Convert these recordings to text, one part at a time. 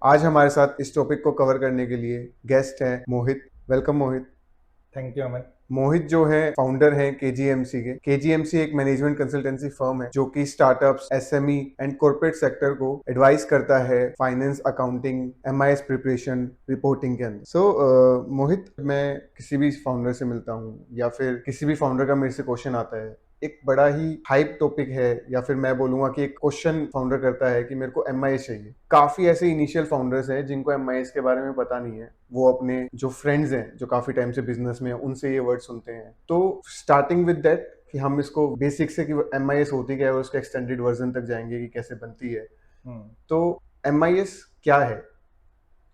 आज हमारे साथ इस टॉपिक को कवर करने के लिए गेस्ट हैं Mohit. Welcome Mohit. Thank you Amit. Mohit जो है फाउंडर हैं केजीएमसी के। केजीएमसी एक मैनेजमेंट कंसल्टेंसी फर्म है जो कि startups, SME and corporate sector को एडवाइस करता है finance, accounting, MIS preparation, reporting के अंदर। मोहित, मैं किसी भी फाउंडर से मिलता हूँ या फिर किसी भी फाउंडर का मेरे से क्वेश्चन आता है, एक बड़ा ही हाइप टॉपिक है या फिर मैं बोलूंगा कि एक क्वेश्चन फाउंडर करता है कि मेरे को एमआईएस चाहिए। काफी ऐसे इनिशियल फाउंडर्स हैं जिनको एमआईएस के बारे में पता नहीं है। वो अपने जो फ्रेंड्स हैं जो काफी टाइम से बिजनेस में हैं उनसे ये वर्ड सुनते हैं। तो स्टार्टिंग विद दैट कि हम इसको बेसिक से कि एमआईएस होती क्या है और उसके एक्सटेंडेड वर्जन तक जाएंगे कि कैसे बनती है। हम्म। तो एमआईएस क्या है?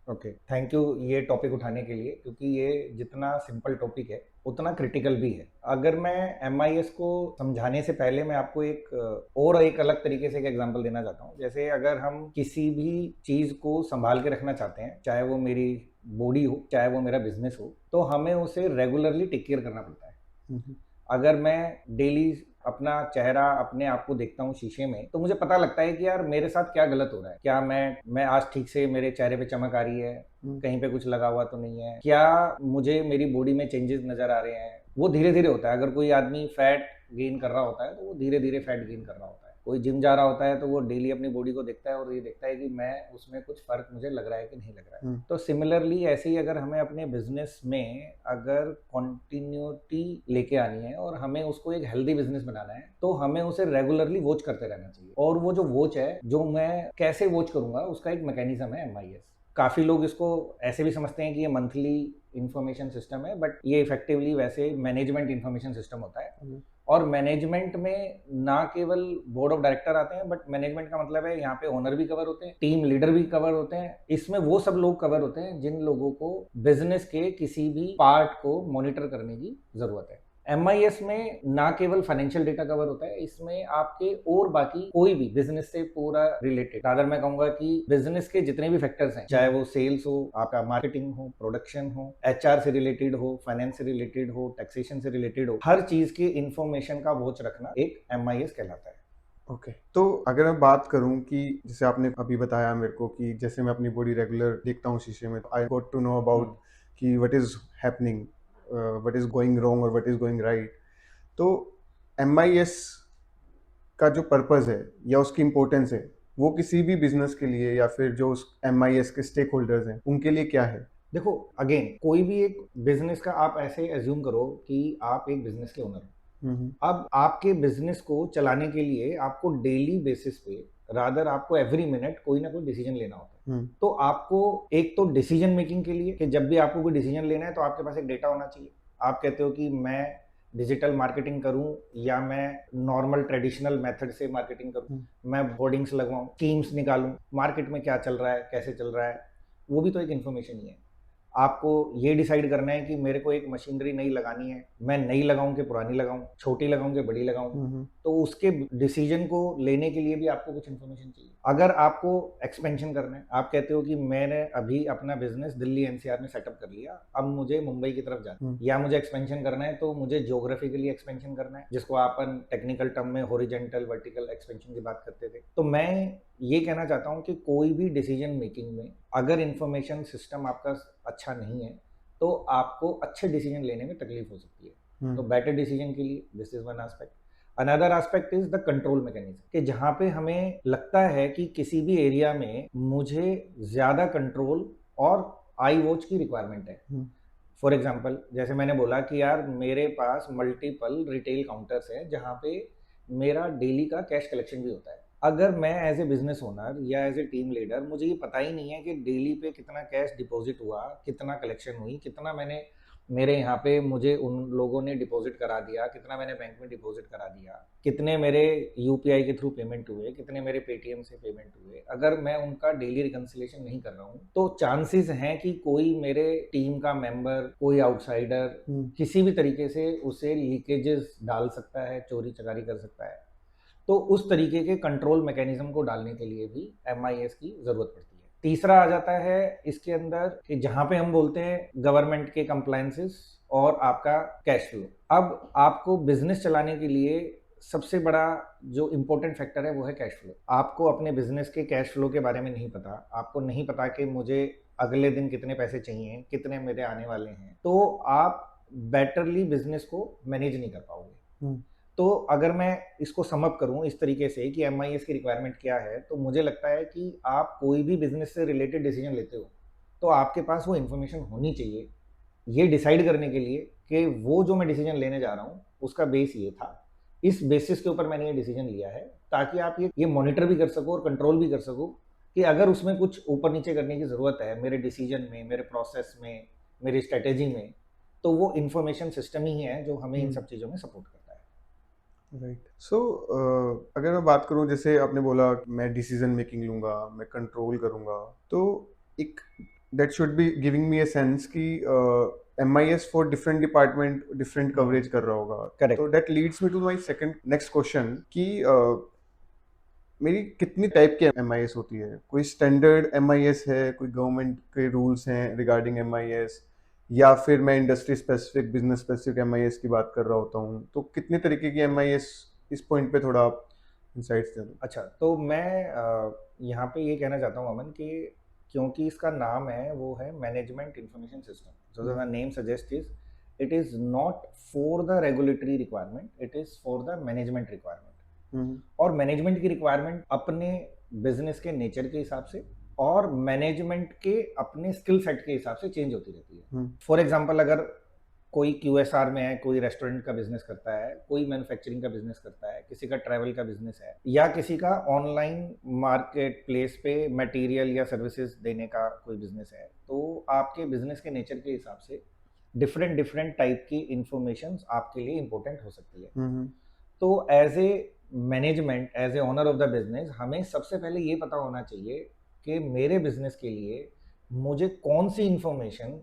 ओके, थैंक यू ये टॉपिक उठाने के लिए, क्योंकि ये जितना सिंपल टॉपिक है उतना क्रिटिकल भी है। अगर मैं एमआईएस को समझाने से पहले मैं आपको एक अलग तरीके से एक एग्जांपल देना चाहता हूँ। जैसे अगर हम किसी भी चीज़ को संभाल के रखना चाहते हैं, चाहे वो मेरी बॉडी हो, चाहे वो मेरा बिजनेस हो, तो हमें उसे रेगुलरली टेक केयर करना पड़ता है। हम्म। अगर मैं डेली अपना चेहरा, अपने आप को देखता हूँ शीशे में, तो मुझे पता लगता है कि यार मेरे साथ क्या गलत हो रहा है। क्या मैं आज ठीक से, मेरे चेहरे पे चमक आ रही है, कहीं पे कुछ लगा हुआ तो नहीं है, क्या मुझे मेरी बॉडी में चेंजेस नजर आ रहे हैं। वो धीरे धीरे होता है। अगर कोई आदमी फैट गेन कर रहा होता है तो वो धीरे धीरे फैट गेन कर रहा होता है। कोई जिम जा रहा होता है तो वो डेली अपनी बॉडी को देखता है और ये देखता है कि मैं उसमें कुछ फर्क मुझे लग रहा है कि नहीं लग रहा है। तो सिमिलरली ऐसे ही अगर हमें अपने बिजनेस में अगर कंटिन्यूटी लेके आनी है और हमें उसको एक हेल्दी बिजनेस बनाना है, तो हमें उसे रेगुलरली वॉच करते रहना चाहिए। और वो जो वॉच है, जो मैं कैसे वॉच करूंगा, उसका एक मैकेनिज्म है एमआईएस। काफ़ी लोग इसको ऐसे भी समझते हैं कि ये मंथली इंफॉर्मेशन सिस्टम है, बट ये इफेक्टिवली वैसे मैनेजमेंट इंफॉर्मेशन सिस्टम होता है। और मैनेजमेंट में ना केवल बोर्ड ऑफ डायरेक्टर आते हैं, बट मैनेजमेंट का मतलब है यहाँ पे ओनर भी कवर होते हैं, टीम लीडर भी कवर होते हैं। इसमें वो सब लोग कवर होते हैं जिन लोगों को बिजनेस के किसी भी पार्ट को मॉनिटर करने की जरूरत है। एमआईएस में ना केवल फाइनेंशियल डेटा कवर होता है, इसमें आपके और बाकी कोई भी बिजनेस से पूरा रिलेटेड, अगर मैं कहूंगा कि बिजनेस के जितने भी फैक्टर्स हैं, चाहे वो सेल्स हो, आपका मार्केटिंग हो, प्रोडक्शन हो, एचआर से रिलेटेड हो, फाइनेंस से रिलेटेड हो, टैक्सेशन से रिलेटेड हो, हर चीज की इंफॉर्मेशन का वॉच रखना एक एमआईएस कहलाता है। ओके, तो अगर मैं बात करूं कि जैसे आपने अभी बताया मेरे को कि जैसे मैं अपनी बॉडी रेगुलर देखता हूँ शीशे में, तो I got to know about कि what is happening, what is going wrong और व्हाट इज गोइंग राइट। तो एमआईएस का जो पर्पस है या उसकी इंपॉर्टेंस है, वो किसी भी बिजनेस के लिए या फिर जो उस एमआईएस के स्टेक होल्डर्स हैं उनके लिए क्या है? देखो, अगेन कोई भी एक बिजनेस का आप ऐसे एज्यूम करो कि आप एक बिजनेस के ओनर हो। अब आपके बिजनेस को चलाने के लिए आपको डेली बेसिस पे, रादर आपको एवरी मिनट कोई ना कोई डिसीजन लेना होता है। तो आपको एक तो डिसीजन मेकिंग के लिए, कि जब भी आपको कोई डिसीजन लेना है तो आपके पास एक डेटा होना चाहिए। आप कहते हो कि मैं डिजिटल मार्केटिंग करूं या मैं नॉर्मल ट्रेडिशनल मेथड से मार्केटिंग करूं, मैं होर्डिंग्स लगवाऊं, स्कीम्स निकालूं, मार्केट में क्या चल रहा है, कैसे चल रहा है, वो भी तो एक इन्फॉर्मेशन ही है। आपको ये डिसाइड करना है कि मेरे को एक मशीनरी नई लगानी है, मैं नई लगाऊं कि पुरानी लगाऊं, छोटी लगाऊं कि बड़ी लगाऊं। तो उसके डिसीजन को लेने के लिए भी आपको कुछ इन्फॉर्मेशन चाहिए। अगर आपको एक्सपेंशन करना है, आप कहते हो कि मैंने अभी अपना बिजनेस दिल्ली एनसीआर में सेटअप कर लिया, अब मुझे मुंबई की तरफ जाना है, या मुझे एक्सपेंशन करना है, तो मुझे ज्योग्राफिकली एक्सपेंशन करना है, जिसको अपन टेक्निकल टर्म में हॉरिजॉन्टल वर्टिकल एक्सपेंशन की बात करते थे। तो मैं ये कहना चाहता हूँ कि कोई भी डिसीजन मेकिंग में अगर इंफॉर्मेशन सिस्टम आपका अच्छा नहीं है, तो आपको अच्छे डिसीजन लेने में तकलीफ हो सकती है। तो बेटर डिसीजन के लिए this is one aspect. Another aspect is the control mechanism, कि जहां पे हमें लगता है कि किसी भी एरिया में मुझे ज्यादा कंट्रोल और आई वॉच की रिक्वायरमेंट है। फॉर एग्जाम्पल, जैसे मैंने बोला कि यार मेरे पास मल्टीपल रिटेल काउंटर्स हैं जहाँ पे मेरा डेली का कैश कलेक्शन भी होता है। अगर मैं एज ए बिजनेस ओनर या एज ए टीम लीडर, मुझे ये पता ही नहीं है कि डेली पे कितना कैश डिपॉजिट हुआ, कितना कलेक्शन हुई, कितना मैंने मेरे यहाँ पे मुझे उन लोगों ने डिपॉजिट करा दिया, कितना मैंने बैंक में डिपॉजिट करा दिया, कितने मेरे यूपीआई के थ्रू पेमेंट हुए, कितने मेरे पेटीएम से पेमेंट हुए, अगर मैं उनका डेली रिकंसिलेशन नहीं कर रहा हूँ, तो चांसेस हैं कि कोई मेरे टीम का मेंबर, कोई आउटसाइडर किसी भी तरीके से उसे लीकेजेस डाल सकता है, चोरी चकारी कर सकता है। तो उस तरीके के कंट्रोल मैकेनिज्म को डालने के लिए भी एमआईएस की जरूरत पड़ती है। तीसरा आ जाता है इसके अंदर कि जहां पे हम बोलते हैं गवर्नमेंट के कंप्लायंसेस और आपका कैश फ्लो। अब आपको बिजनेस चलाने के लिए सबसे बड़ा जो इम्पोर्टेंट फैक्टर है वो है कैश फ्लो। आपको अपने बिजनेस के कैश फ्लो के बारे में नहीं पता, आपको नहीं पता कि मुझे अगले दिन कितने पैसे चाहिए, कितने मेरे आने वाले हैं, तो आप बेटरली बिजनेस को मैनेज नहीं कर पाओगे। तो अगर मैं इसको सम अप करूं इस तरीके से कि एमआईएस की रिक्वायरमेंट क्या है, तो मुझे लगता है कि आप कोई भी बिजनेस से रिलेटेड डिसीजन लेते हो तो आपके पास वो इन्फॉर्मेशन होनी चाहिए ये डिसाइड करने के लिए कि वो जो मैं डिसीजन लेने जा रहा हूँ उसका बेस ये था, इस बेसिस के ऊपर मैंने ये डिसीजन लिया है, ताकि आप ये मॉनिटर भी कर सको और कंट्रोल भी कर सको कि अगर उसमें कुछ ऊपर नीचे करने की ज़रूरत है मेरे डिसीजन में, मेरे प्रोसेस में, मेरी स्ट्रेटेजी में, तो वो इंफॉर्मेशन सिस्टम ही है जो हमें इन सब चीज़ों में सपोर्ट करता है। राइट। सो अगर मैं बात करूं, जैसे आपने बोला कि मैं डिसीजन मेकिंग लूंगा, मैं कंट्रोल करूंगा, तो एक that should be giving me a sense कि MIS for different department different coverage कर रहा होगा। Correct. तो that leads me to my second next question कि मेरी कितनी टाइप की एमआईएस होती है? कोई स्टैंडर्ड एमआईएस है, कोई गवर्नमेंट के रूल्स हैं रिगार्डिंग एमआईएस, या फिर मैं industry specific business specific MIS की बात कर रहा होता हूँ? तो कितने तरीके की एमआईएस, इस पॉइंट पे थोड़ा आप इंसाइट्स दे दो। अच्छा, तो मैं यहाँ पे ये कहना चाहता हूँ अमन कि क्योंकि इसका नाम है वो है मैनेजमेंट इंफॉर्मेशन सिस्टम, जो the name suggest is it is not for the regulatory requirement, it is for the management requirement. और मैनेजमेंट की रिक्वायरमेंट अपने बिजनेस के नेचर के हिसाब से और मैनेजमेंट के अपने स्किल सेट के हिसाब से चेंज होती रहती है। फॉर एग्जाम्पल, अगर कोई क्यूएसआर में है, कोई रेस्टोरेंट का बिजनेस करता है, कोई मैन्युफैक्चरिंग का बिजनेस करता है, किसी का ट्रैवल का बिजनेस है, या किसी का ऑनलाइन मार्केट प्लेस पे मटेरियल या सर्विसेज देने का कोई बिजनेस है, तो आपके बिजनेस के नेचर के हिसाब से डिफरेंट डिफरेंट टाइप की इंफॉर्मेशन आपके लिए इंपॉर्टेंट हो सकती है। तो as a management, as a owner of the business, हमें सबसे पहले ये पता होना चाहिए कि मेरे बिजनेस के लिए मुझे कौन सी इंफॉर्मेशन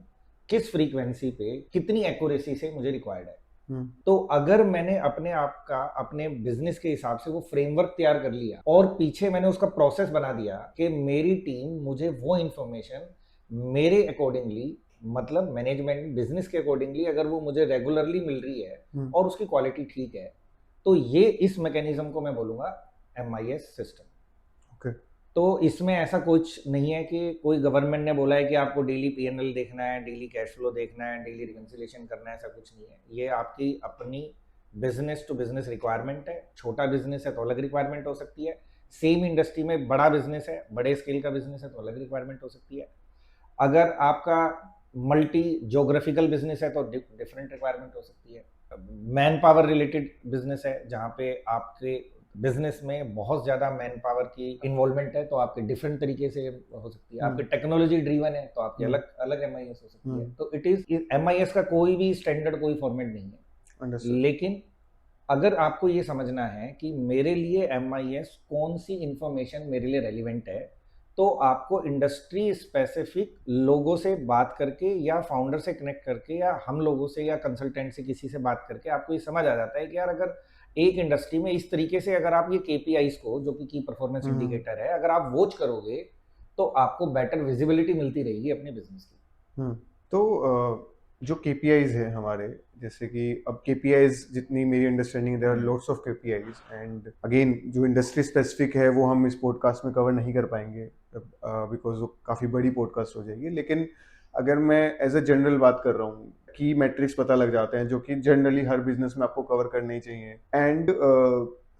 किस फ्रीक्वेंसी पे कितनी एक्यूरेसी से मुझे रिक्वायर्ड है। तो अगर मैंने अपने आप का अपने बिजनेस के हिसाब से वो फ्रेमवर्क तैयार कर लिया और पीछे मैंने उसका प्रोसेस बना दिया कि मेरी टीम मुझे वो इंफॉर्मेशन मेरे अकॉर्डिंगली, मतलब मैनेजमेंट बिजनेस के अकॉर्डिंगली, अगर वो मुझे रेगुलरली मिल रही है और उसकी क्वालिटी ठीक है, तो ये इस मैकेनिज्म को मैं बोलूंगा एमआईएस सिस्टम। ओके। तो इसमें ऐसा कुछ नहीं है कि कोई गवर्नमेंट ने बोला है कि आपको डेली पीएनएल देखना है, डेली कैश फ्लो देखना है, डेली रिकंसिलिएशन करना है, ऐसा कुछ नहीं है। ये आपकी अपनी बिजनेस टू बिजनेस रिक्वायरमेंट है। छोटा बिजनेस है तो अलग रिक्वायरमेंट हो सकती है, सेम इंडस्ट्री में बड़ा बिजनेस है, बड़े स्केल का बिजनेस है तो अलग रिक्वायरमेंट हो सकती है। अगर आपका मल्टी जोग्राफिकल बिजनेस है तो डिफरेंट रिक्वायरमेंट हो सकती है। मैन पावर रिलेटेड बिजनेस है जहाँ पे आपके बिजनेस में बहुत ज़्यादा मैन पावर की इन्वॉल्वमेंट है तो आपके डिफरेंट तरीके से हो सकती है। आपके टेक्नोलॉजी ड्रीवन है तो आपकी अलग अलग एमआईएस हो सकती है। तो इट इज एमआईएस का कोई भी स्टैंडर्ड कोई फॉर्मेट नहीं है। लेकिन अगर आपको ये समझना है कि मेरे लिए एमआईएस कौन सी इंफॉर्मेशन मेरे लिए रेलिवेंट है, तो आपको इंडस्ट्री स्पेसिफिक लोगों से बात करके या फाउंडर से कनेक्ट करके या हम लोगों से या कंसल्टेंट से किसी से बात करके आपको ये समझ आ जाता है कि यार अगर एक इंडस्ट्री में इस तरीके से अगर आप ये केपीआईज को, जो कि की परफॉर्मेंस इंडिकेटर है, अगर आप वॉच करोगे तो आपको बेटर विजिबिलिटी मिलती रहेगी अपने बिजनेस की। तो जो केपीआईज है हमारे, जैसे कि अब केपीआईज जितनी मेरी understanding, there are lots of KPIs, and again जो इंडस्ट्री स्पेसिफिक है वो हम इस पॉडकास्ट में कवर नहीं कर पाएंगे बिकॉज वो काफ़ी बड़ी पॉडकास्ट हो जाएगी। लेकिन अगर मैं एज अ जनरल बात कर रहा हूँ, की मैट्रिक्स पता लग जाते हैं जो कि जनरली हर बिजनेस में आपको कवर करने ही चाहिए। एंड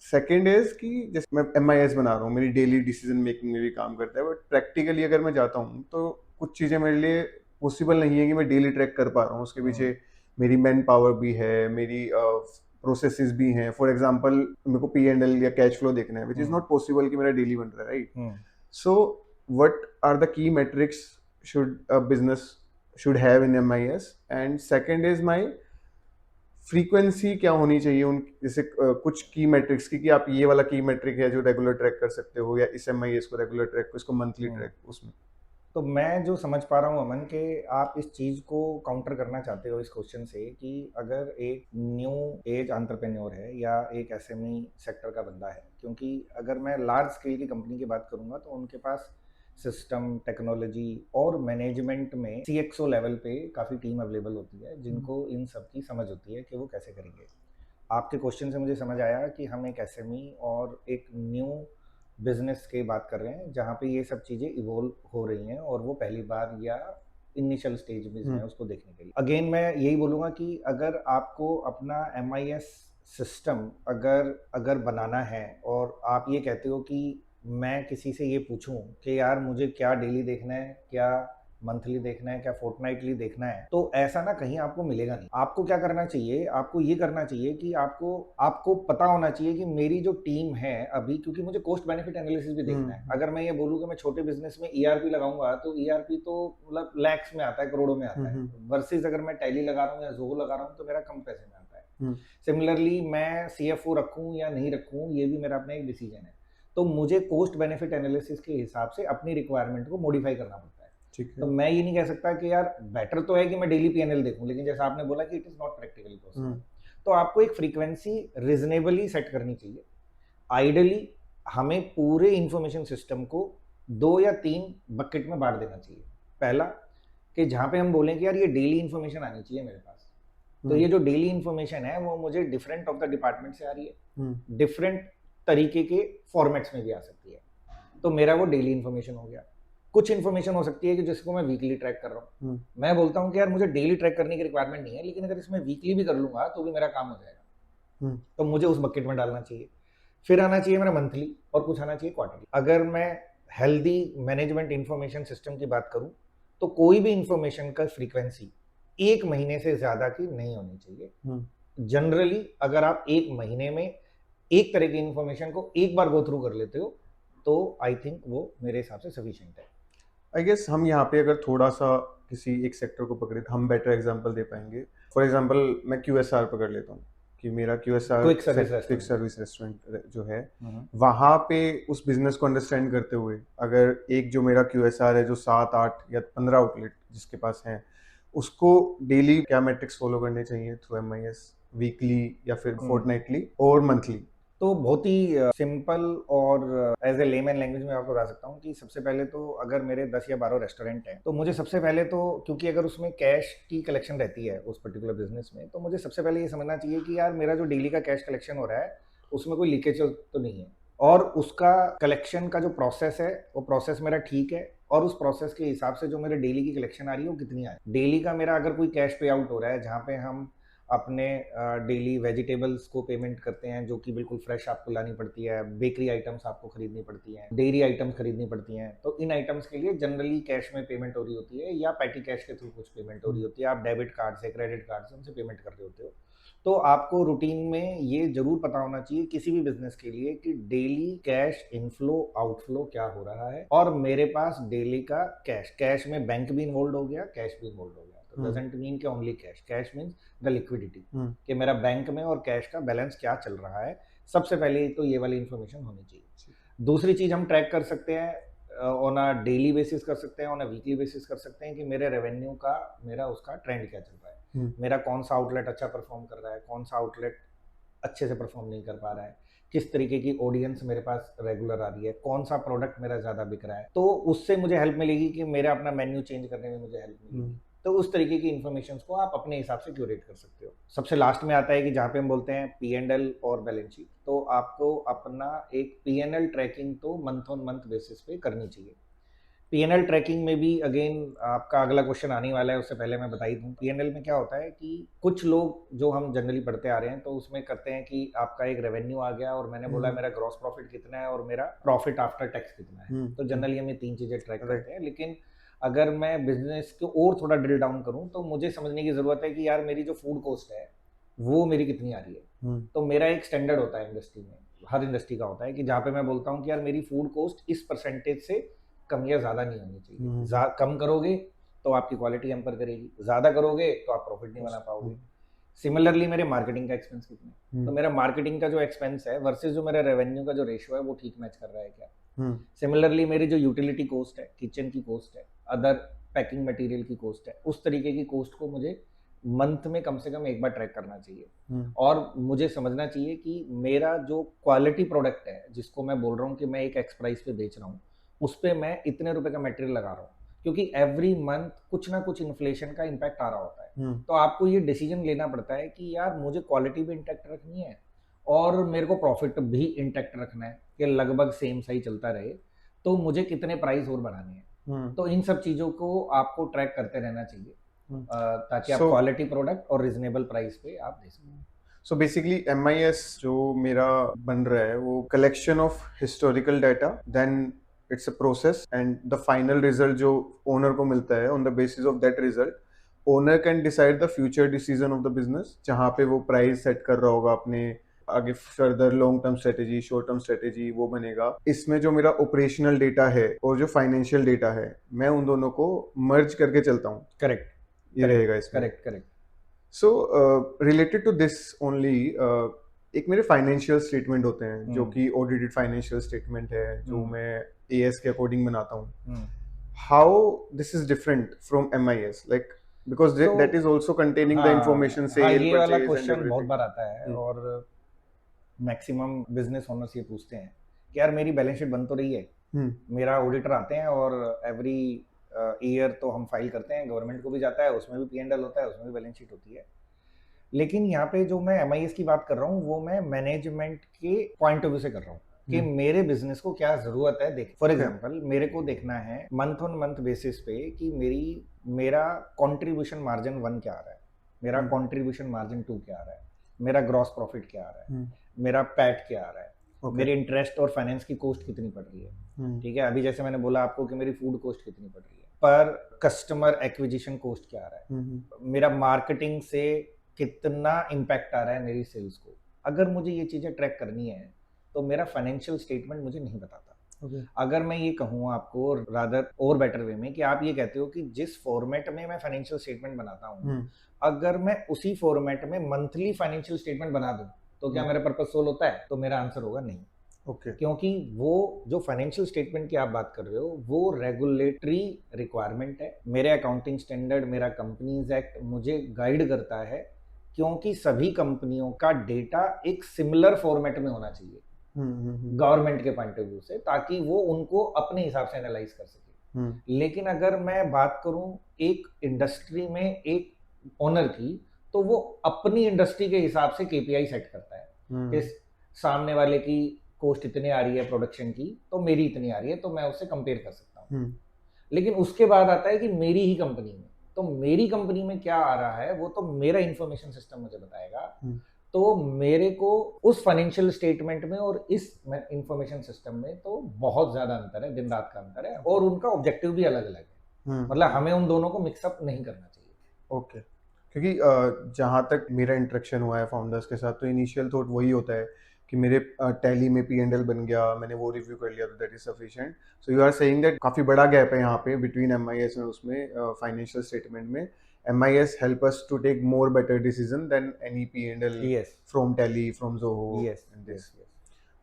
सेकेंड इज कि जैसे मैं एमआईएस बना रहा हूँ, मेरी डेली डिसीजन मेकिंग में भी काम करता है, बट प्रैक्टिकली अगर मैं जाता हूँ तो कुछ चीज़ें मेरे लिए पॉसिबल नहीं है कि मैं डेली ट्रैक कर पा रहा हूँ। उसके पीछे मेरी मैन पावर भी है, मेरी प्रोसेसेस भी हैं। फॉर एग्जांपल मेरे को पी&एल या कैश फ्लो देखना है, विच इज नॉट पॉसिबल कि मेरा डेली बन रहा है, right? So what are the key metrics should a business should have in MIS? And second is my frequency क्या होनी चाहिए उन, जैसे कुछ की मेट्रिक्स की, कि आप ये वाला की मेट्रिक है जो रेगुलर ट्रैक कर सकते हो, या इस एमआईएस को रेगुलर ट्रैक, इसको मंथली ट्रैक, उसमें। तो मैं जो समझ पा रहा हूँ अमन के आप इस चीज़ को काउंटर करना चाहते हो इस क्वेश्चन से कि अगर एक न्यू एज एंटरप्रेन्योर है या एक एसएमई सेक्टर का बंदा है, क्योंकि अगर मैं लार्ज स्केल की कंपनी की बात करूंगा तो उनके पास सिस्टम, टेक्नोलॉजी और मैनेजमेंट में सीएक्सओ लेवल पे काफ़ी टीम अवेलेबल होती है जिनको इन सब की समझ होती है कि वो कैसे करेंगे। आपके क्वेश्चन से मुझे समझ आया कि हम एक एसएमई और एक न्यू बिजनेस की बात कर रहे हैं जहाँ पे ये सब चीज़ें इवोल्व हो रही हैं और वो पहली बार या इनिशियल स्टेज में है उसको देखने के लिए। अगेन मैं यही बोलूँगा कि अगर आपको अपना MIS सिस्टम अगर अगर बनाना है और आप ये कहते हो कि मैं किसी से ये पूछूं कि यार मुझे क्या डेली देखना है, क्या मंथली देखना है, क्या फोर्टनाइटली देखना है, तो ऐसा ना कहीं आपको मिलेगा नहीं। आपको क्या करना चाहिए, आपको ये करना चाहिए कि आपको आपको पता होना चाहिए कि मेरी जो टीम है अभी, क्योंकि मुझे कॉस्ट बेनिफिट एनालिसिस भी देखना है। अगर मैं ये बोलूँ कि मैं छोटे बिजनेस में ERP लगाऊंगा तो ERP तो मतलब लैक्स में आता है, करोड़ों में आता है, वर्सेस अगर मैं टैली लगा रहा हूँ या जोहो लगा रहा हूँ तो मेरा कम पैसे में आता है। सिमिलरली मैं CFO रखूँ या नहीं रखूँ ये भी मेरा अपना एक डिसीजन है। तो मुझे कॉस्ट बेनिफिट एनालिसिस के हिसाब से अपनी रिक्वायरमेंट को मॉडिफाई करना पड़ता है। तो मैं ये नहीं कह सकता कि यार बेटर तो है कि मैं डेली PNL देखूं, लेकिन जैसा आपने बोला कि it is not practically possible. तो आपको एक फ्रीक्वेंसी रिजनेबली सेट करनी चाहिए। आइडियली हमें पूरे इंफॉर्मेशन सिस्टम को 2 या 3 बकेट में बांट देना चाहिए। पहला कि जहां पे हम बोलें कि यार ये डेली इंफॉर्मेशन आनी चाहिए मेरे पास, तो ये जो डेली इंफॉर्मेशन है वो मुझे डिफरेंट ऑफ द डिपार्टमेंट से आ रही है, डिफरेंट तरीके के फॉर्मेट्स में भी आ सकती है, तो मेरा वो डेली इंफॉर्मेशन हो गया। कुछ इन्फॉर्मेशन हो सकती है कि जिसको मैं वीकली ट्रैक कर रहा हूँ। मैं बोलता हूँ कि यार मुझे डेली ट्रैक करने की रिक्वायरमेंट नहीं है, लेकिन अगर इसमें वीकली भी कर लूंगा तो भी मेरा काम हो जाएगा, तो मुझे उस बकेट में डालना चाहिए। फिर आना चाहिए मेरा मंथली और कुछ आना चाहिए क्वार्टरली। अगर मैं हेल्दी मैनेजमेंट इंफॉर्मेशन सिस्टम की बात करूँ तो कोई भी इंफॉर्मेशन का फ्रीक्वेंसी 1 महीने से ज्यादा की नहीं होनी चाहिए। जनरली अगर आप 1 महीने में एक तरह की इंफॉर्मेशन को एक बार गो थ्रू कर लेते हो तो आई थिंक वो मेरे हिसाब से सफिशिएंट है। आई गेस हम यहाँ पे अगर थोड़ा सा किसी एक सेक्टर को पकड़े तो हम बेटर एग्जांपल दे पाएंगे। फॉर एग्जांपल मैं QSR पकड़ लेता हूँ कि मेरा QSR क्विक सर्विस रेस्टोरेंट जो है, वहाँ पे उस बिजनेस को अंडरस्टैंड करते हुए अगर एक जो मेरा QSR है जो 7, 8 या 15 आउटलेट जिसके पास है, उसको डेली क्या मैट्रिक्स फॉलो करने चाहिए थ्रू MIS, वीकली या फिर फोर्टनाइटली और मंथली? तो बहुत ही सिंपल और एज ए लेमैन लैंग्वेज में आपको बता सकता हूँ कि सबसे पहले तो अगर मेरे 10 या 12 रेस्टोरेंट हैं तो मुझे सबसे पहले तो, क्योंकि अगर उसमें कैश की कलेक्शन रहती है उस पर्टिकुलर बिजनेस में, तो मुझे सबसे पहले ये समझना चाहिए कि यार मेरा जो डेली का कैश कलेक्शन हो रहा है उसमें कोई लीकेज तो नहीं है, और उसका कलेक्शन का जो प्रोसेस है वो प्रोसेस मेरा ठीक है, और उस प्रोसेस के हिसाब से जो मेरे डेली की कलेक्शन आ रही है वो कितनी आ रही है। डेली का मेरा अगर कोई कैश पे आउट हो रहा है जहाँ पे हम अपने डेली वेजिटेबल्स को पेमेंट करते हैं जो कि बिल्कुल फ्रेश आपको लानी पड़ती है, बेकरी आइटम्स आपको खरीदनी पड़ती हैं, डेयरी आइटम्स खरीदनी पड़ती हैं, तो इन आइटम्स के लिए जनरली कैश में पेमेंट हो रही होती है या पैटी कैश के थ्रू कुछ पेमेंट हो रही होती है, आप डेबिट कार्ड से, क्रेडिट कार्ड से उनसे पेमेंट कर रहे होते हो। तो आपको रूटीन में ये जरूर पता होना चाहिए किसी भी बिजनेस के लिए कि डेली कैश इनफ्लो आउटफ्लो क्या हो रहा है, और मेरे पास डेली का कैश में बैंक भी इन्वॉल्व हो गया, कैश भी इन्वॉल्व हो गया। तो डजंट मीन कि only cash means the liquidity, कि मेरा बैंक में और कैश का बैलेंस क्या चल रहा है। सबसे पहले तो ये वाली इंफॉर्मेशन होनी चाहिए। दूसरी चीज हम ट्रैक कर सकते हैं ऑन अ डेली बेसिस, कर सकते हैं ऑन अ वीकली बेसिस, कर सकते हैं कि मेरे रेवेन्यू का मेरा उसका ट्रेंड क्या चल रहा है, मेरा कौन सा आउटलेट अच्छा परफॉर्म कर रहा है, कौन सा आउटलेट अच्छे से परफॉर्म नहीं कर पा रहा है, किस तरीके की ऑडियंस मेरे पास रेगुलर आ रही है, कौन सा प्रोडक्ट मेरा ज्यादा बिक रहा है, तो उससे मुझे हेल्प मिलेगी कि मेरा अपना मेन्यू चेंज करने में मुझे हेल्प मिलेगी। तो उस तरीके की इन्फॉर्मेशन को आप अपने हिसाब से क्यूरेट कर सकते हो। सबसे लास्ट में आता है कि जहाँ पे हम बोलते हैं P&L और बैलेंस शीट, तो आपको अपना एक P&L ट्रैकिंग तो मंथ ऑन मंथ बेसिस पे करनी चाहिए। P&L ट्रैकिंग में भी अगेन आपका अगला क्वेश्चन आने वाला है, उससे पहले मैं बता ही दूं P&L में क्या होता है कि कुछ लोग जो हम जनरली पढ़ते आ रहे हैं तो उसमें करते हैं कि आपका एक रेवेन्यू आ गया और मैंने बोला मेरा ग्रॉस प्रॉफिट कितना है और मेरा प्रॉफिट आफ्टर टैक्स कितना है, तो जनरली हम ये 3 चीजें ट्रैक करते हैं। लेकिन अगर मैं बिजनेस को और थोड़ा ड्रिल डाउन करूं तो मुझे समझने की जरूरत है कि यार मेरी जो फूड कॉस्ट है वो मेरी कितनी आ रही है। तो मेरा एक स्टैंडर्ड होता है इंडस्ट्री में, हर इंडस्ट्री का होता है कि जहाँ पे मैं बोलता हूँ कि यार मेरी फूड कॉस्ट इस परसेंटेज से कम या ज्यादा नहीं होनी चाहिए। कम करोगे तो आपकी क्वालिटी हैम्पर करेगी, ज्यादा करोगे तो आप प्रॉफिट नहीं बना पाओगे। सिमिलरली मेरे मार्केटिंग का एक्सपेंस कितना है, तो मेरा मार्केटिंग का जो एक्सपेंस है वर्सेस जो मेरा रेवेन्यू का जो रेशियो है वो ठीक मैच कर रहा है क्या। सिमिलरली मेरी जो यूटिलिटी कॉस्ट है, किचन की कॉस्ट है, अदर पैकिंग मटेरियल की कॉस्ट है, उस तरीके की कॉस्ट को मुझे मंथ में कम से कम एक बार ट्रैक करना चाहिए। और मुझे समझना चाहिए कि मेरा जो क्वालिटी प्रोडक्ट है जिसको मैं बोल रहा हूँ कि मैं एक एक्स प्राइस पे बेच रहा हूँ, उस पर मैं इतने रुपए का मटेरियल लगा रहा हूँ, क्योंकि एवरी मंथ कुछ ना कुछ इन्फ्लेशन का इम्पैक्ट आ रहा होता है। तो आपको ये डिसीजन लेना पड़ता है कि यार मुझे क्वालिटी भी इंटैक्ट रखनी है और मेरे को प्रॉफिट भी इंटैक्ट रखना है कि लगभग सेम सही चलता रहे, तो मुझे कितने प्राइस और बढ़ाने हैं। तो इन सब चीज़ों को आपको ट्रैक करते रहना चाहिए ताकि आप So क्वालिटी प्रोडक्ट और रिजनेबल प्राइस पे आप दे सकें। सो बेसिकली MIS जो मेरा बन रहा है वो collection of historical data, then it's a process and the final result जो ओनर को मिलता है, on the basis of that result owner can decide the future decision of the business, जहाँ पे वो प्राइस सेट कर रहा होगा अपने आगे, further long term strategy, short term strategy वो बनेगा। इसमें जो मेरा ऑपरेशनल डेटा है और जो फाइनेंशियल डेटा है, मैं उन दोनों को मर्ज करके चलता हूँ। करेक्ट, ये रहेगा इसमें। Correct, correct. So related to this only, एक मेरे फाइनेंशियल स्टेटमेंट होते हैं जो कि ऑडिटेड फाइनेंशियल स्टेटमेंट है, जो मैं AS के अकॉर्डिंग बनाता हूँ। How this is different from MIS, like because that is also containing the information, sale, ये वाला परचेज एंड क्वेश्चन बहुत एवरीथिंग। बार आता है और मैक्सिमम बिजनेस ओनर्स ये पूछते हैं कि यार मेरी बैलेंस शीट बन तो रही है, मेरा ऑडिटर आते हैं और एवरी ईयर तो हम फाइल करते हैं, गवर्नमेंट को भी जाता है, उसमें भी P&L होता है, उसमें भी बैलेंस शीट होती है। लेकिन यहाँ पे जो मैं MIS की बात कर रहा हूँ वो मैं मैनेजमेंट के पॉइंट ऑफ व्यू से कर रहा हूँ कि मेरे बिजनेस को क्या जरूरत है। देख फॉर एग्जांपल मेरे को देखना है मंथ ऑन मंथ बेसिस पे कि मेरा कंट्रीब्यूशन मार्जिन 1 क्या आ रहा है, मेरा कंट्रीब्यूशन मार्जिन 2 क्या आ रहा है, मेरा ग्रॉस प्रॉफिट क्या आ रहा है, मेरा पैट क्या आ रहा है, मेरी इंटरेस्ट और फाइनेंस की कॉस्ट कितनी पड़ रही है। ठीक है, अभी जैसे मैंने बोला आपको कि मेरी फूड कॉस्ट कितनी पड़ रही है, पर कस्टमर एक्विजिशन कॉस्ट क्या आ रहा है, मेरा मार्केटिंग से कितना इम्पैक्ट आ रहा है मेरी सेल्स को। अगर मुझे ये चीजें ट्रैक करनी है तो मेरा फाइनेंशियल स्टेटमेंट मुझे नहीं बताता। अगर मैं ये कहूँ आपको रादर और बेटर वे में कि आप ये कहते हो कि जिस फॉर्मेट में मैं फाइनेंशियल स्टेटमेंट बनाता हूँ, अगर मैं उसी फॉर्मेट में मंथली फाइनेंशियल स्टेटमेंट बना दूं तो क्या मेरा पर्पस सोल्व होता है? तो मेरा आंसर होगा नहीं। क्योंकि वो जो फाइनेंशियल स्टेटमेंट की आप बात कर रहे हो वो रेगुलेटरी रिक्वायरमेंट है। मेरे अकाउंटिंग स्टैंडर्ड, मेरा कंपनीज एक्ट मुझे गाइड करता है, क्योंकि सभी कंपनियों का डेटा एक सिमिलर फॉर्मेट में होना चाहिए गवर्नमेंट के पॉइंट ऑफ व्यू से, ताकि वो उनको अपने हिसाब से एनालाइज कर सके। लेकिन अगर मैं बात करूं एक इंडस्ट्री में एक ओनर की, तो वो अपनी इंडस्ट्री के हिसाब से KPI सेट करता है कि सामने वाले की कॉस्ट इतनी आ रही है प्रोडक्शन की, तो मेरी इतनी आ रही है, तो मैं उससे कंपेयर कर सकता हूँ। लेकिन उसके बाद आता है कि मेरी ही कंपनी में, तो मेरी कंपनी में क्या आ रहा है वो तो मेरा इंफॉर्मेशन सिस्टम मुझे बताएगा। तो मेरे को उस फाइनेंशियल स्टेटमेंट में और इस इंफॉर्मेशन सिस्टम में तो बहुत ज्यादा अंतर है, दिन रात का अंतर है, और उनका ऑब्जेक्टिव भी अलग अलग है। मतलब हमें उन दोनों को मिक्सअप नहीं करना चाहिए। ओके, क्योंकि जहाँ तक मेरा इंटरेक्शन हुआ है फाउंडर्स के साथ, तो इनिशियल थॉट वही होता है कि मेरे टैली में P&L बन गया, मैंने वो रिव्यू कर लिया, तो that is sufficient. So you are saying that काफ़ी बड़ा गैप है यहाँ पे बिटवीन MIS और उसमें फाइनेंशियल स्टेटमेंट में। MIS help us to take more better decision than any P&L from Tally, from Zoho and this.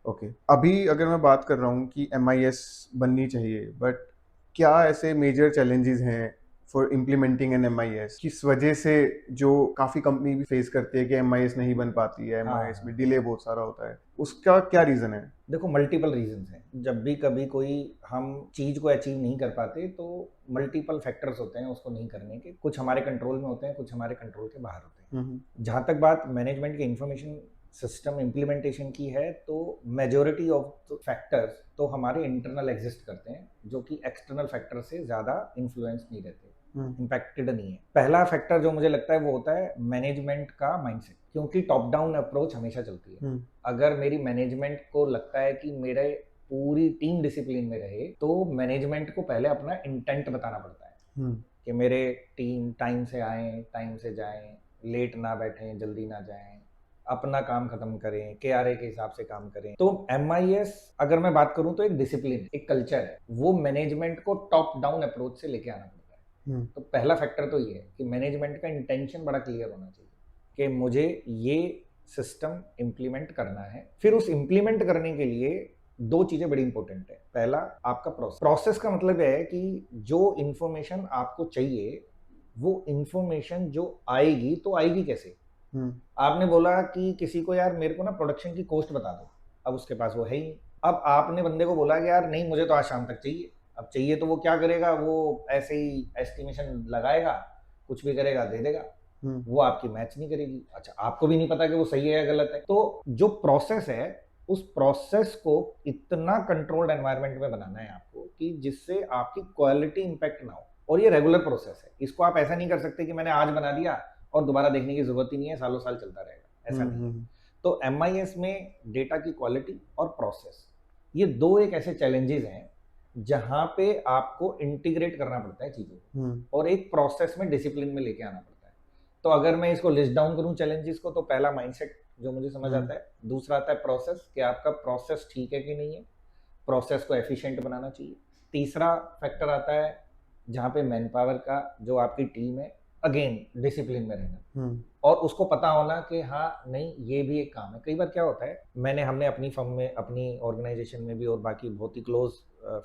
Okay, अभी अगर मैं बात कर रहा हूँ कि MIS बननी चाहिए, बट क्या ऐसे मेजर चैलेंजेस हैं फॉर इम्प्लीमेंटिंग एन MIS, किस वजह से जो काफी कंपनी भी फेस करती है कि MIS नहीं बन पाती है, MIS में डिले बहुत सारा होता है, उसका क्या रीजन है? देखो मल्टीपल रीजंस हैं। जब भी कभी कोई हम चीज को अचीव नहीं कर पाते तो मल्टीपल फैक्टर्स होते हैं उसको नहीं करने के। कुछ हमारे कंट्रोल में होते हैं, कुछ हमारे कंट्रोल के बाहर होते हैं। जहां तक बात मैनेजमेंट के इंफॉर्मेशन सिस्टम इम्प्लीमेंटेशन की है, तो मेजोरिटी ऑफ फैक्टर्स तो हमारे इंटरनल एग्जिस्ट करते हैं, जो कि एक्सटर्नल फैक्टर से ज्यादा इन्फ्लुएंस नहीं रहते, इम्पैक्टेड नहीं है। पहला फैक्टर जो मुझे लगता है वो होता है मैनेजमेंट का माइंडसेट, क्योंकि टॉप डाउन अप्रोच हमेशा चलती है। अगर मेरी मैनेजमेंट को लगता है कि मेरे पूरी टीम डिसिप्लिन में रहे, तो मैनेजमेंट को पहले अपना इंटेंट बताना पड़ता है कि मेरे टीम टाइम से आए, टाइम से जाएं, लेट ना बैठें, जल्दी ना जाएं, अपना काम खत्म करें, KRA के हिसाब से काम करें। तो MIS अगर मैं बात करूं तो एक डिसिप्लिन, एक कल्चर है, वो मैनेजमेंट को टॉप डाउन अप्रोच से लेके आना पड़ता है। तो पहला फैक्टर तो ये है कि मैनेजमेंट का इंटेंशन बड़ा क्लियर होना चाहिए कि मुझे ये सिस्टम इम्प्लीमेंट करना है। फिर उस इम्प्लीमेंट करने के लिए दो चीजें बड़ी इंपॉर्टेंट है। पहला आपका प्रोसेस का मतलब है कि जो इंफॉर्मेशन आपको चाहिए वो इंफॉर्मेशन जो आएगी तो आएगी कैसे। आपने बोला कि किसी को यार मेरे को ना प्रोडक्शन की कॉस्ट बता दो, अब उसके पास वो है ही। अब आपने बंदे को बोला कि यार नहीं मुझे तो आज शाम तक चाहिए, अब चाहिए तो वो क्या करेगा, वो ऐसे ही एस्टिमेशन लगाएगा, कुछ भी करेगा, दे देगा, वो आपकी मैच नहीं करेगी। अच्छा, आपको भी नहीं पता कि वो सही है या गलत है। तो जो प्रोसेस है, उस प्रोसेस को इतना कंट्रोल्ड एनवायरनमेंट में बनाना है आपको कि जिससे आपकी क्वालिटी इंपैक्ट ना हो। और ये रेगुलर प्रोसेस है, इसको आप ऐसा नहीं कर सकते कि मैंने आज बना दिया और दोबारा देखने की जरूरत ही नहीं है, सालों साल चलता रहेगा, ऐसा नहीं है। तो एमआईएस में डेटा की क्वालिटी और प्रोसेस, ये दो एक ऐसे चैलेंजेस हैं जहां पे आपको इंटीग्रेट करना पड़ता है चीजों को, और एक प्रोसेस में डिसिप्लिन में लेके आना पड़ता है। तो अगर मैं इसको लिस्ट डाउन करूं चैलेंजेस को, तो पहला माइंडसेट जो मुझे समझ आता है, दूसरा आता है प्रोसेस, कि आपका प्रोसेस ठीक है कि नहीं है, प्रोसेस को एफिशिएंट बनाना चाहिए। तीसरा फैक्टर आता है जहां पे मैन पावर का, जो आपकी टीम है, अगेन डिसिप्लिन में रहना, और उसको पता होना कि हाँ नहीं ये भी एक काम है। कई बार क्या होता है, हमने अपनी फर्म में, अपनी ऑर्गेनाइजेशन में भी और बाकी बहुत ही क्लोज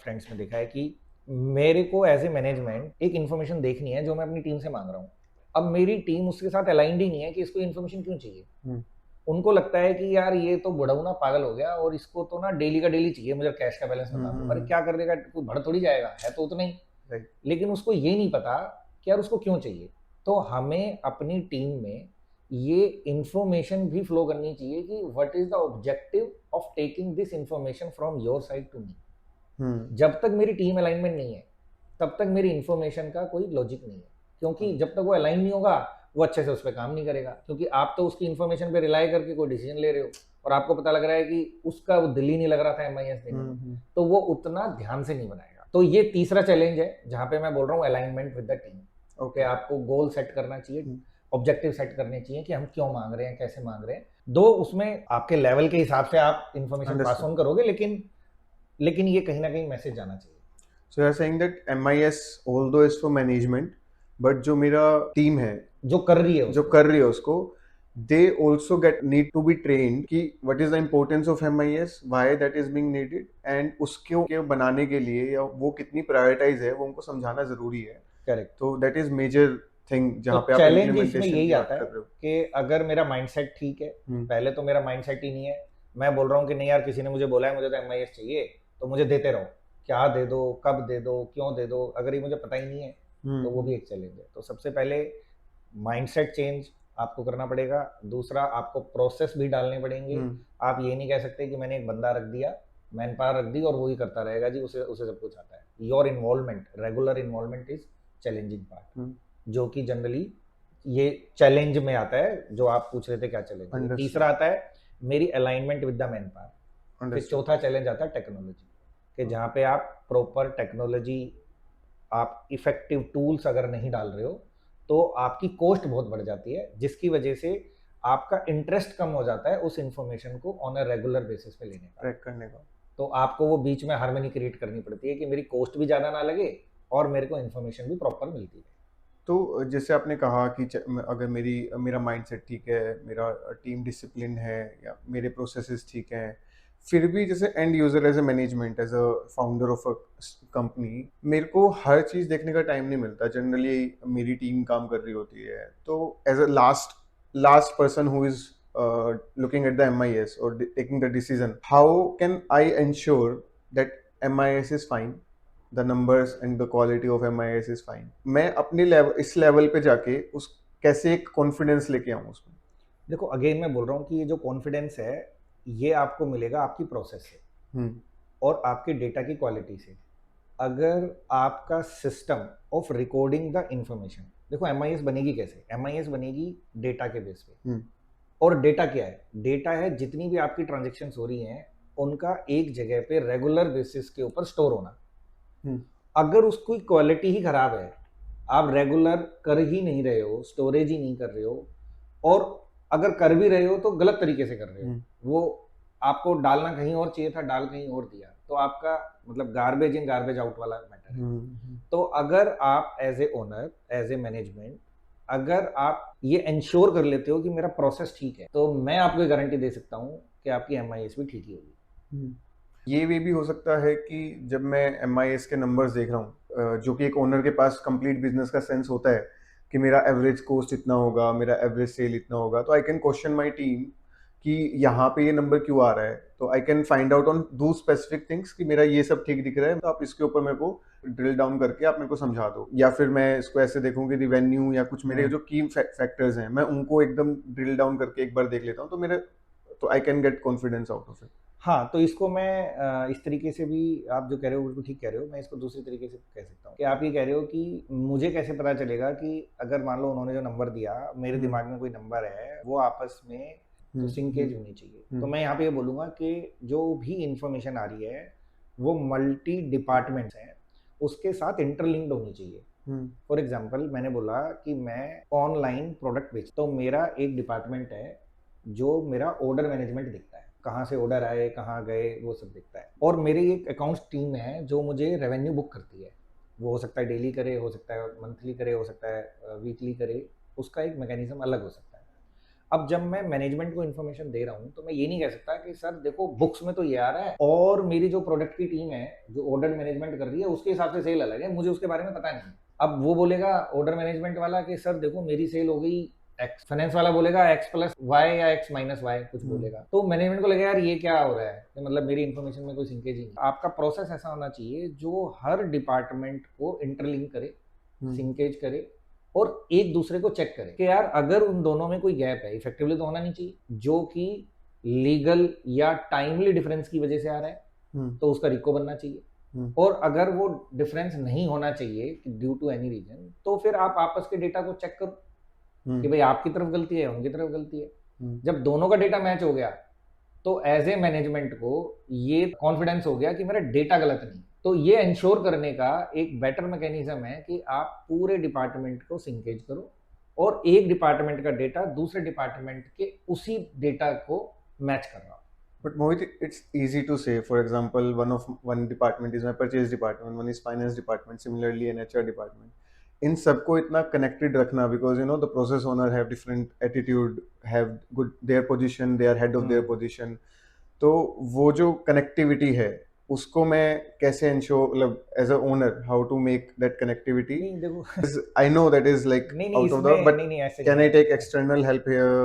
फ्रेंड्स में देखा है कि मेरे को एज ए मैनेजमेंट एक इन्फॉर्मेशन देखनी है जो मैं अपनी टीम से मांग रहा हूँ। अब मेरी टीम उसके साथ अलाइंड ही नहीं है कि इसको इन्फॉर्मेशन क्यों चाहिए। उनको लगता है कि यार ये तो बुढ़ऊ ना पागल हो गया, और इसको तो ना डेली का डेली चाहिए, मुझे कैश का बैलेंस बता दो। अरे क्या कर देगा, कोई बढ़ थोड़ी जाएगा, है तो उतना ही। लेकिन उसको ये नहीं पता कि यार उसको क्यों चाहिए। तो हमें अपनी टीम में ये इंफॉर्मेशन भी फ्लो करनी चाहिए कि what is the objective of taking this information from your side to me. जब तक मेरी टीम अलाइनमेंट नहीं है, तब तक मेरी इंफॉर्मेशन का कोई लॉजिक नहीं है, क्योंकि जब तक वो अलाइन नहीं होगा, वो अच्छे से उस पर काम नहीं करेगा। क्योंकि आप तो उसकी इंफॉर्मेशन पे रिलाई करके कोई डिसीजन ले रहे हो, और आपको पता लग रहा है कि उसका वो दिल ही नहीं लग रहा था एमआईएस देने में, तो वो उतना ध्यान से नहीं बनाएगा। तो ये तीसरा चैलेंज है जहां पे मैं बोल रहा हूँ alignment with the team. Okay, आपको गोल सेट करना चाहिए, ऑब्जेक्टिव सेट करने चाहिए कि हम क्यों मांग रहे हैं, कैसे मांग रहे हैं। दो, उसमें आपके लेवल के हिसाब से आप इंफॉर्मेशन पास ऑन करोगे, लेकिन ये कहीं ना कहीं मैसेज जाना चाहिए। So you're saying that MIS although is for management, but जो मेरा टीम है, जो कर रही है उसको, they also need to be trained कि what is the importance of MIS, why that is being needed, and उसके बनाने के लिए या वो कितनी प्रायोरिटाइज है, वो उनको समझाना जरूरी है। करेक्ट। तो that is major थिंग जहाँ तो पे आप चैलेंज इसमें इम्प्लीमेंटेशन यही की बात आता है कर रहे हो। कि अगर मेरा माइंडसेट ठीक है, पहले तो मेरा माइंडसेट ही नहीं है, मैं बोल रहा हूँ कि नहीं यार किसी ने मुझे बोला है मुझे तो एमआईएस चाहिए, तो मुझे देते रहो, क्या दे दो, कब दे दो, क्यों दे दो, अगर ये मुझे पता ही नहीं है, तो वो भी एक चैलेंज है। तो सबसे पहले माइंडसेट चेंज आपको करना पड़ेगा। दूसरा, आपको प्रोसेस भी डालने पड़ेंगे। आप ये नहीं कह सकते कि मैंने एक बंदा रख दिया, मैन पावर रख दी और वही करता रहेगा जी, उसे उसे सब कुछ आता है। Your involvement, regular involvement is challenging part, जो कि जनरली ये चैलेंज में आता है जो आप पूछ रहे थे क्या चैलेंज है। तीसरा आता है मेरी alignment with the man power. फिर चौथा चैलेंज आता है टेक्नोलॉजी, कि जहाँ पे आप प्रॉपर टेक्नोलॉजी, आप इफेक्टिव टूल्स अगर नहीं डाल रहे हो तो आपकी कॉस्ट बहुत बढ़ जाती है, जिसकी वजह से आपका इंटरेस्ट कम हो जाता है उस इंफॉर्मेशन को ऑन अ रेगुलर बेसिस पे लेने का, ट्रैक करने का। तो आपको वो बीच में हार्मनी क्रिएट करनी पड़ती है कि मेरी कॉस्ट भी ज़्यादा ना लगे और मेरे को इन्फॉर्मेशन भी प्रॉपर मिलती है। तो जैसे आपने कहा कि अगर मेरा माइंडसेट ठीक है, मेरा टीम डिसिप्लिन है, या मेरे प्रोसेसेस ठीक हैं, फिर भी जैसे end user as a management, as a founder of a company, मेरे को हर चीज़ देखने का टाइम नहीं मिलता। जनरली मेरी टीम काम कर रही होती है, तो as a last person who is looking at the MIS or taking the decision, how can I ensure that MIS is fine, the numbers and the quality of MIS is fine? मैं अपने इस level पे जाके उस कैसे एक confidence लेके आऊँ उसमें? देखो, अगेन मैं बोल रहा हूँ कि ये जो कॉन्फिडेंस है, ये आपको मिलेगा आपकी प्रोसेस से और आपके डेटा की क्वालिटी से। अगर आपका system of recording the information, देखो एमआईएस बनेगी कैसे, एमआईएस बनेगी डेटा के बेस पे। और डेटा क्या है, डेटा है जितनी भी आपकी ट्रांजेक्शन्स हो रही हैं उनका एक जगह पे रेगुलर बेसिस के ऊपर स्टोर होना। अगर उसकी क्वालिटी ही खराब है, आप रेगुलर कर ही नहीं रहे हो, स्टोरेज ही नहीं कर रहे हो, और अगर कर भी रहे हो तो गलत तरीके से कर रहे हो, वो आपको डालना कहीं और चाहिए था, डाल कहीं और दिया, तो आपका मतलब गार्बेज इन गार्बेज आउट वाला मैटर है। तो अगर आप as a owner, as a management, अगर आप ये इंश्योर कर लेते हो कि मेरा प्रोसेस ठीक है, तो मैं आपको गारंटी दे सकता हूँ कि आपकी एमआईएस भी ठीक ही होगी। ये वे भी हो सकता है कि जब मैं MIS के नंबर्स देख रहा हूँ, जो कि एक ओनर के पास कंप्लीट बिजनेस का सेंस होता है कि मेरा एवरेज कॉस्ट इतना होगा, मेरा एवरेज सेल इतना होगा, तो I can question my team कि यहाँ पे ये नंबर क्यों आ रहा है, तो I can find out on दो स्पेसिफिक थिंग्स कि मेरा ये सब ठीक दिख रहा है, तो आप इसके ऊपर मेरे को ड्रिल डाउन करके आप मेरे को समझा दो, या फिर मैं इसको ऐसे देखूं कि रिवेन्यू या कुछ मेरे जो की फैक्टर्स हैं मैं उनको एकदम ड्रिल डाउन करके एक बार देख लेता हूँ, तो मेरे तो I can get confidence out of it. हाँ, तो इसको मैं इस तरीके से भी, आप जो कह रहे हो बिल्कुल ठीक कह रहे हो, मैं इसको दूसरी तरीके से कह सकता हूँ कि आप ये कह रहे हो कि मुझे कैसे पता चलेगा कि अगर मान लो उन्होंने जो नंबर दिया, मेरे दिमाग में कोई नंबर है, वो आपस में तो सिंकेज होनी चाहिए। तो मैं यहाँ पे ये बोलूँगा कि जो भी इंफॉर्मेशन आ रही है वो मल्टी डिपार्टमेंट्स हैं, उसके साथ इंटरलिंक्ड होनी चाहिए। फॉर एग्जाम्पल मैंने बोला कि मैं ऑनलाइन प्रोडक्ट बेच, तो मेरा एक डिपार्टमेंट है जो मेरा ऑर्डर मैनेजमेंट देखता है, कहाँ से ऑर्डर आए, कहाँ गए, वो सब दिखता है। और मेरी एक अकाउंट्स टीम है जो मुझे रेवेन्यू बुक करती है, वो हो सकता है डेली करे, हो सकता है मंथली करे, हो सकता है वीकली करे, उसका एक मैकेनिज्म अलग हो सकता है। अब जब मैं मैनेजमेंट को इन्फॉर्मेशन दे रहा हूँ तो मैं ये नहीं कह सकता कि सर देखो बुक्स में तो ये आ रहा है और मेरी जो प्रोडक्ट की टीम है जो ऑर्डर मैनेजमेंट कर रही है उसके हिसाब से सेल अलग है, मुझे उसके बारे में पता नहीं। अब वो बोलेगा ऑर्डर मैनेजमेंट वाला कि सर देखो मेरी सेल हो गई एक्स, फाइनेंस वाला बोलेगा एक्स प्लस वाई या एक्स माइनस वाई कुछ बोलेगा, तो मैनेजमेंट को लगेगा यार ये क्या हो रहा है, तो मतलब मेरी इन्फॉर्मेशन में कोई सिंकेज ही नहीं। आपका प्रोसेस ऐसा होना चाहिए जो हर डिपार्टमेंट को इंटरलिंक करे, सिंकेज करे और एक दूसरे को चेक करे कि यार अगर उन दोनों में कोई गैप है, इफेक्टिवली तो होना नहीं चाहिए, जो कि लीगल या टाइमली डिफरेंस की वजह से आ रहा है तो उसका रिको बनना चाहिए। और अगर वो डिफरेंस नहीं होना चाहिए ड्यू टू एनी रीजन, तो फिर आप आपस के डेटा को चेक करो कि भाई आपकी तरफ गलती है, उनकी तरफ गलती है। जब दोनों का डेटा मैच हो गया तो एज ए मैनेजमेंट को ये कॉन्फिडेंस हो गया कि मेरा डेटा गलत नहीं। तो ये इंश्योर करने का एक बेटर मैकेनिज्म है कि आप पूरे डिपार्टमेंट को सिंकेज करो और एक डिपार्टमेंट का डेटा दूसरे डिपार्टमेंट के उसी डेटा को मैच कर रहा हो। But Mohit, it's easy to say. For example, one department is my purchase department, one is finance department, similarly an HR department. इन सबको इतना connected रखना, because you know the process owner have different attitude, have good their position, they are head of their position. तो वो जो connectivity है उसको मैं कैसे ensure, मतलब as a owner, how to make that connectivity? नहीं देखो, I know that is like नहीं नहीं out of the, इसमें but नहीं नहीं ऐसे can नहीं I take external help here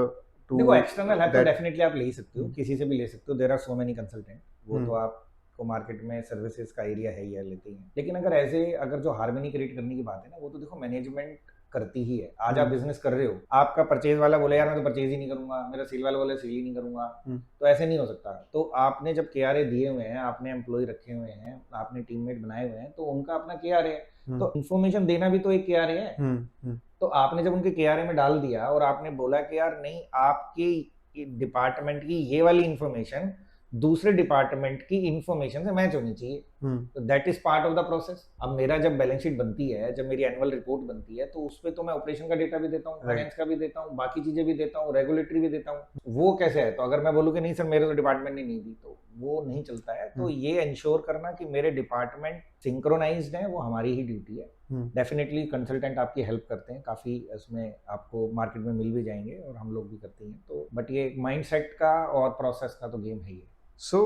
to देखो एक्सटर्नल हेल्प तो that? डेफिनेटली आप ले ही सकते हो, किसी से भी ले सकते हो, there are so many consultant, वो तो आपको मार्केट में सर्विसेज का एरिया है ही है, लेते ही हैं। लेकिन अगर अगर जो हार्मनी क्रिएट करने की बात है ना, वो तो देखो मैनेजमेंट करती ही है। आज आप बिजनेस कर रहे हो, आपका परचेज वाला बोले यार मैं तो परचेज ही नहीं करूंगा, मेरा सेल वाला बोले सेल ही नहीं करूंगा, तो ऐसे नहीं हो सकता। तो आपने जब KRA दिए हुए हैं, आपने एम्प्लॉय रखे हुए हैं, आपने टीममेट बनाए हुए हैं, तो उनका अपना KRA है, तो इन्फॉर्मेशन देना भी तो एक KRA है। तो आपने जब उनके KRA में डाल दिया और आपने बोला कि यार नहीं, आपके डिपार्टमेंट की ये वाली इंफॉर्मेशन दूसरे डिपार्टमेंट की इंफॉर्मेशन से मैच होनी चाहिए, तो that is part of the process. अब मेरा जब बैलेंस शीट बनती है, जब मेरी एनुअल रिपोर्ट बनती है, तो उसपे तो मैं ऑपरेशन का डेटा भी देता हूँ, फाइनेंस का भी देता हूँ, बाकी चीजें भी देता हूँ, रेगुलेटरी भी देता हूँ। वो कैसे है, तो अगर मैं बोलूँ कि नहीं सर मेरे तो डिपार्टमेंट ने नहीं दी, तो वो नहीं चलता है। तो ये इंश्योर करना कि मेरे डिपार्टमेंट सिंक्रोनाइज्ड है, वो हमारी ही ड्यूटी है। डेफिनेटली कंसल्टेंट आपकी हेल्प करते हैं काफ़ी, इसमें आपको मार्केट में मिल भी जाएंगे और हम लोग भी करते हैं। तो बट ये माइंडसेट का और प्रोसेस का तो गेम है ही। सो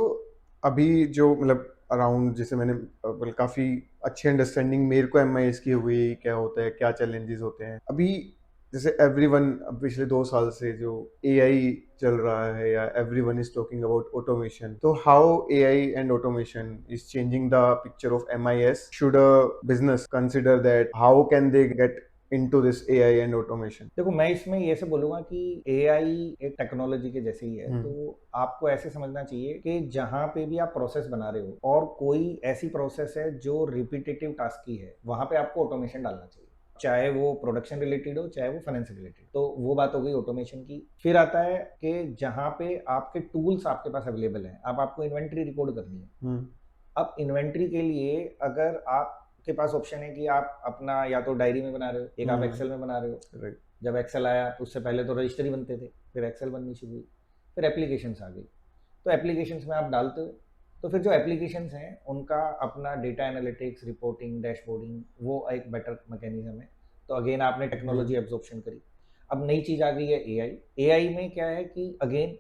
अभी जो मतलब अराउंड, जैसे मैंने काफ़ी अच्छी अंडरस्टैंडिंग मेरे को MIS की हुई, क्या होता है, क्या चैलेंजेस होते हैं अभी। जैसे एवरीवन पिछले 2 साल से जो AI चल रहा है, या everyone is talking about automation, तो how AI and automation is changing the picture of MIS? Should a business consider that? How can they get into this AI and automation? देखो मैं इसमें ये से बोलूंगा कि AI एक टेक्नोलॉजी के जैसे ही है, तो आपको ऐसे समझना चाहिए कि जहां पे भी आप प्रोसेस बना रहे हो और कोई ऐसी प्रोसेस है जो रिपीटेटिव टास्क की है, वहां पे आपको ऑटोमेशन डालना चाहिए, चाहे वो प्रोडक्शन रिलेटेड हो, चाहे वो फाइनेंस रिलेटेड। तो वो बात हो गई ऑटोमेशन की। फिर आता है कि जहां पे आपके टूल्स आपके पास अवेलेबल हैं, अब आपको इन्वेंट्री रिकॉर्ड करनी है। अब इन्वेंट्री के लिए अगर आप के पास ऑप्शन है कि आप अपना या तो डायरी में बना रहे हो, एक आप एक्सेल में बना रहे हो। जब एक्सेल आया तो उससे पहले तो रजिस्टरी बनते थे, फिर एक्सेल बननी शुरू हुई, फिर एप्लीकेशंस आ गई। तो एप्लीकेशंस में आप डालते हो, तो फिर जो एप्लीकेशंस हैं उनका अपना डेटा एनालिटिक्स, रिपोर्टिंग, डैशबोर्डिंग, वो एक बेटर मैकेनिज्म है। तो अगेन आपने टेक्नोलॉजी एब्जॉर्प्शन करी। अब नई चीज आ गई है AI में क्या है कि अगेन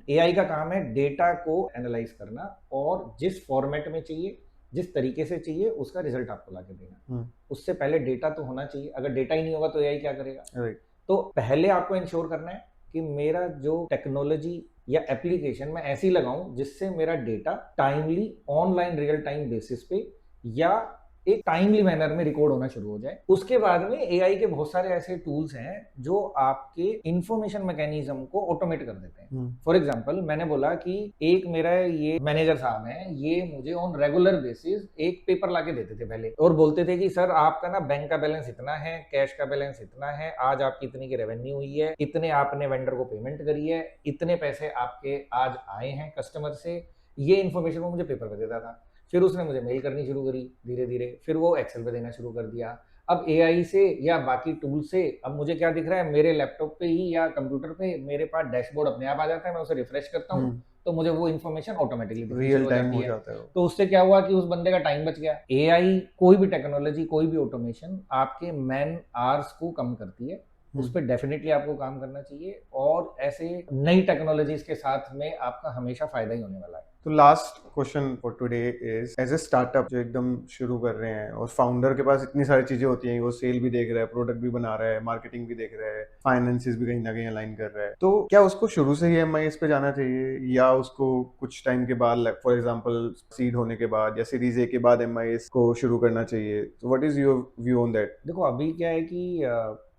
AI का काम है डेटा को एनालाइज करना और जिस फॉर्मेट में चाहिए, जिस तरीके से चाहिए, उसका रिजल्ट आपको लाके देना। उससे पहले डेटा तो होना चाहिए, अगर डेटा ही नहीं होगा तो AI क्या करेगा? तो पहले आपको इंश्योर करना है कि मेरा जो टेक्नोलॉजी या एप्लीकेशन मैं ऐसी लगाऊं जिससे मेरा data timely online real time basis पे या एक टाइमली मैनर में रिकॉर्ड होना शुरू हो जाए। उसके बाद में एआई के बहुत सारे ऐसे टूल्स हैं जो आपके इंफॉर्मेशन मैकेनिज्म को ऑटोमेट कर देते हैं। फॉर एग्जांपल मैंने बोला कि एक मेरा ये मैनेजर साहब हैं, ये मुझे ऑन रेगुलर बेसिस एक पेपर लाके देते थे पहले और बोलते थे कि सर आपका ना बैंक का बैलेंस इतना है, कैश का बैलेंस इतना है, आज आपकी इतनी की रेवेन्यू हुई है, इतने आपने वेंडर को पेमेंट करी है, इतने पैसे आपके आज आए हैं कस्टमर से। ये इन्फॉर्मेशन वो मुझे पेपर पे देता था। फिर उसने मुझे मेल करनी शुरू करी धीरे धीरे, फिर वो एक्सेल पे देना शुरू कर दिया। अब एआई से या बाकी टूल से अब मुझे क्या दिख रहा है, मेरे लैपटॉप पे ही या कंप्यूटर पे मेरे पास डैशबोर्ड अपने आप आ जाता है, मैं उसे रिफ्रेश करता हूँ तो मुझे वो इन्फॉर्मेशन ऑटोमेटिकली रियल टाइम हो जाता है। तो उससे क्या हुआ कि उस बंदे का टाइम बच गया। एआई कोई भी टेक्नोलॉजी, कोई भी ऑटोमेशन आपके मैन आवर्स को कम करती है, उस पर डेफिनेटली आपको काम करना चाहिए और ऐसे नई टेक्नोलॉजीज के साथ में आपका हमेशा फायदा ही होने वाला है। तो last question for today is, as a startup जो एकदम शुरू कर रहे हैं और फाउंडर के पास इतनी सारी चीजें होती हैं, वो सेल भी देख रहा है, प्रोडक्ट भी बना रहा है, मार्केटिंग भी देख रहा है, फाइनेंसिस भी कहीं ना कहीं अलाइन कर रहा है, तो क्या उसको शुरू से ही एमआईएस पे जाना चाहिए या उसको कुछ टाइम के बाद, फॉर एग्जांपल सीड होने के बाद या सीरीज ए के बाद एमआईएस को शुरू करना चाहिए? तो what is your view on that? देखो अभी क्या है कि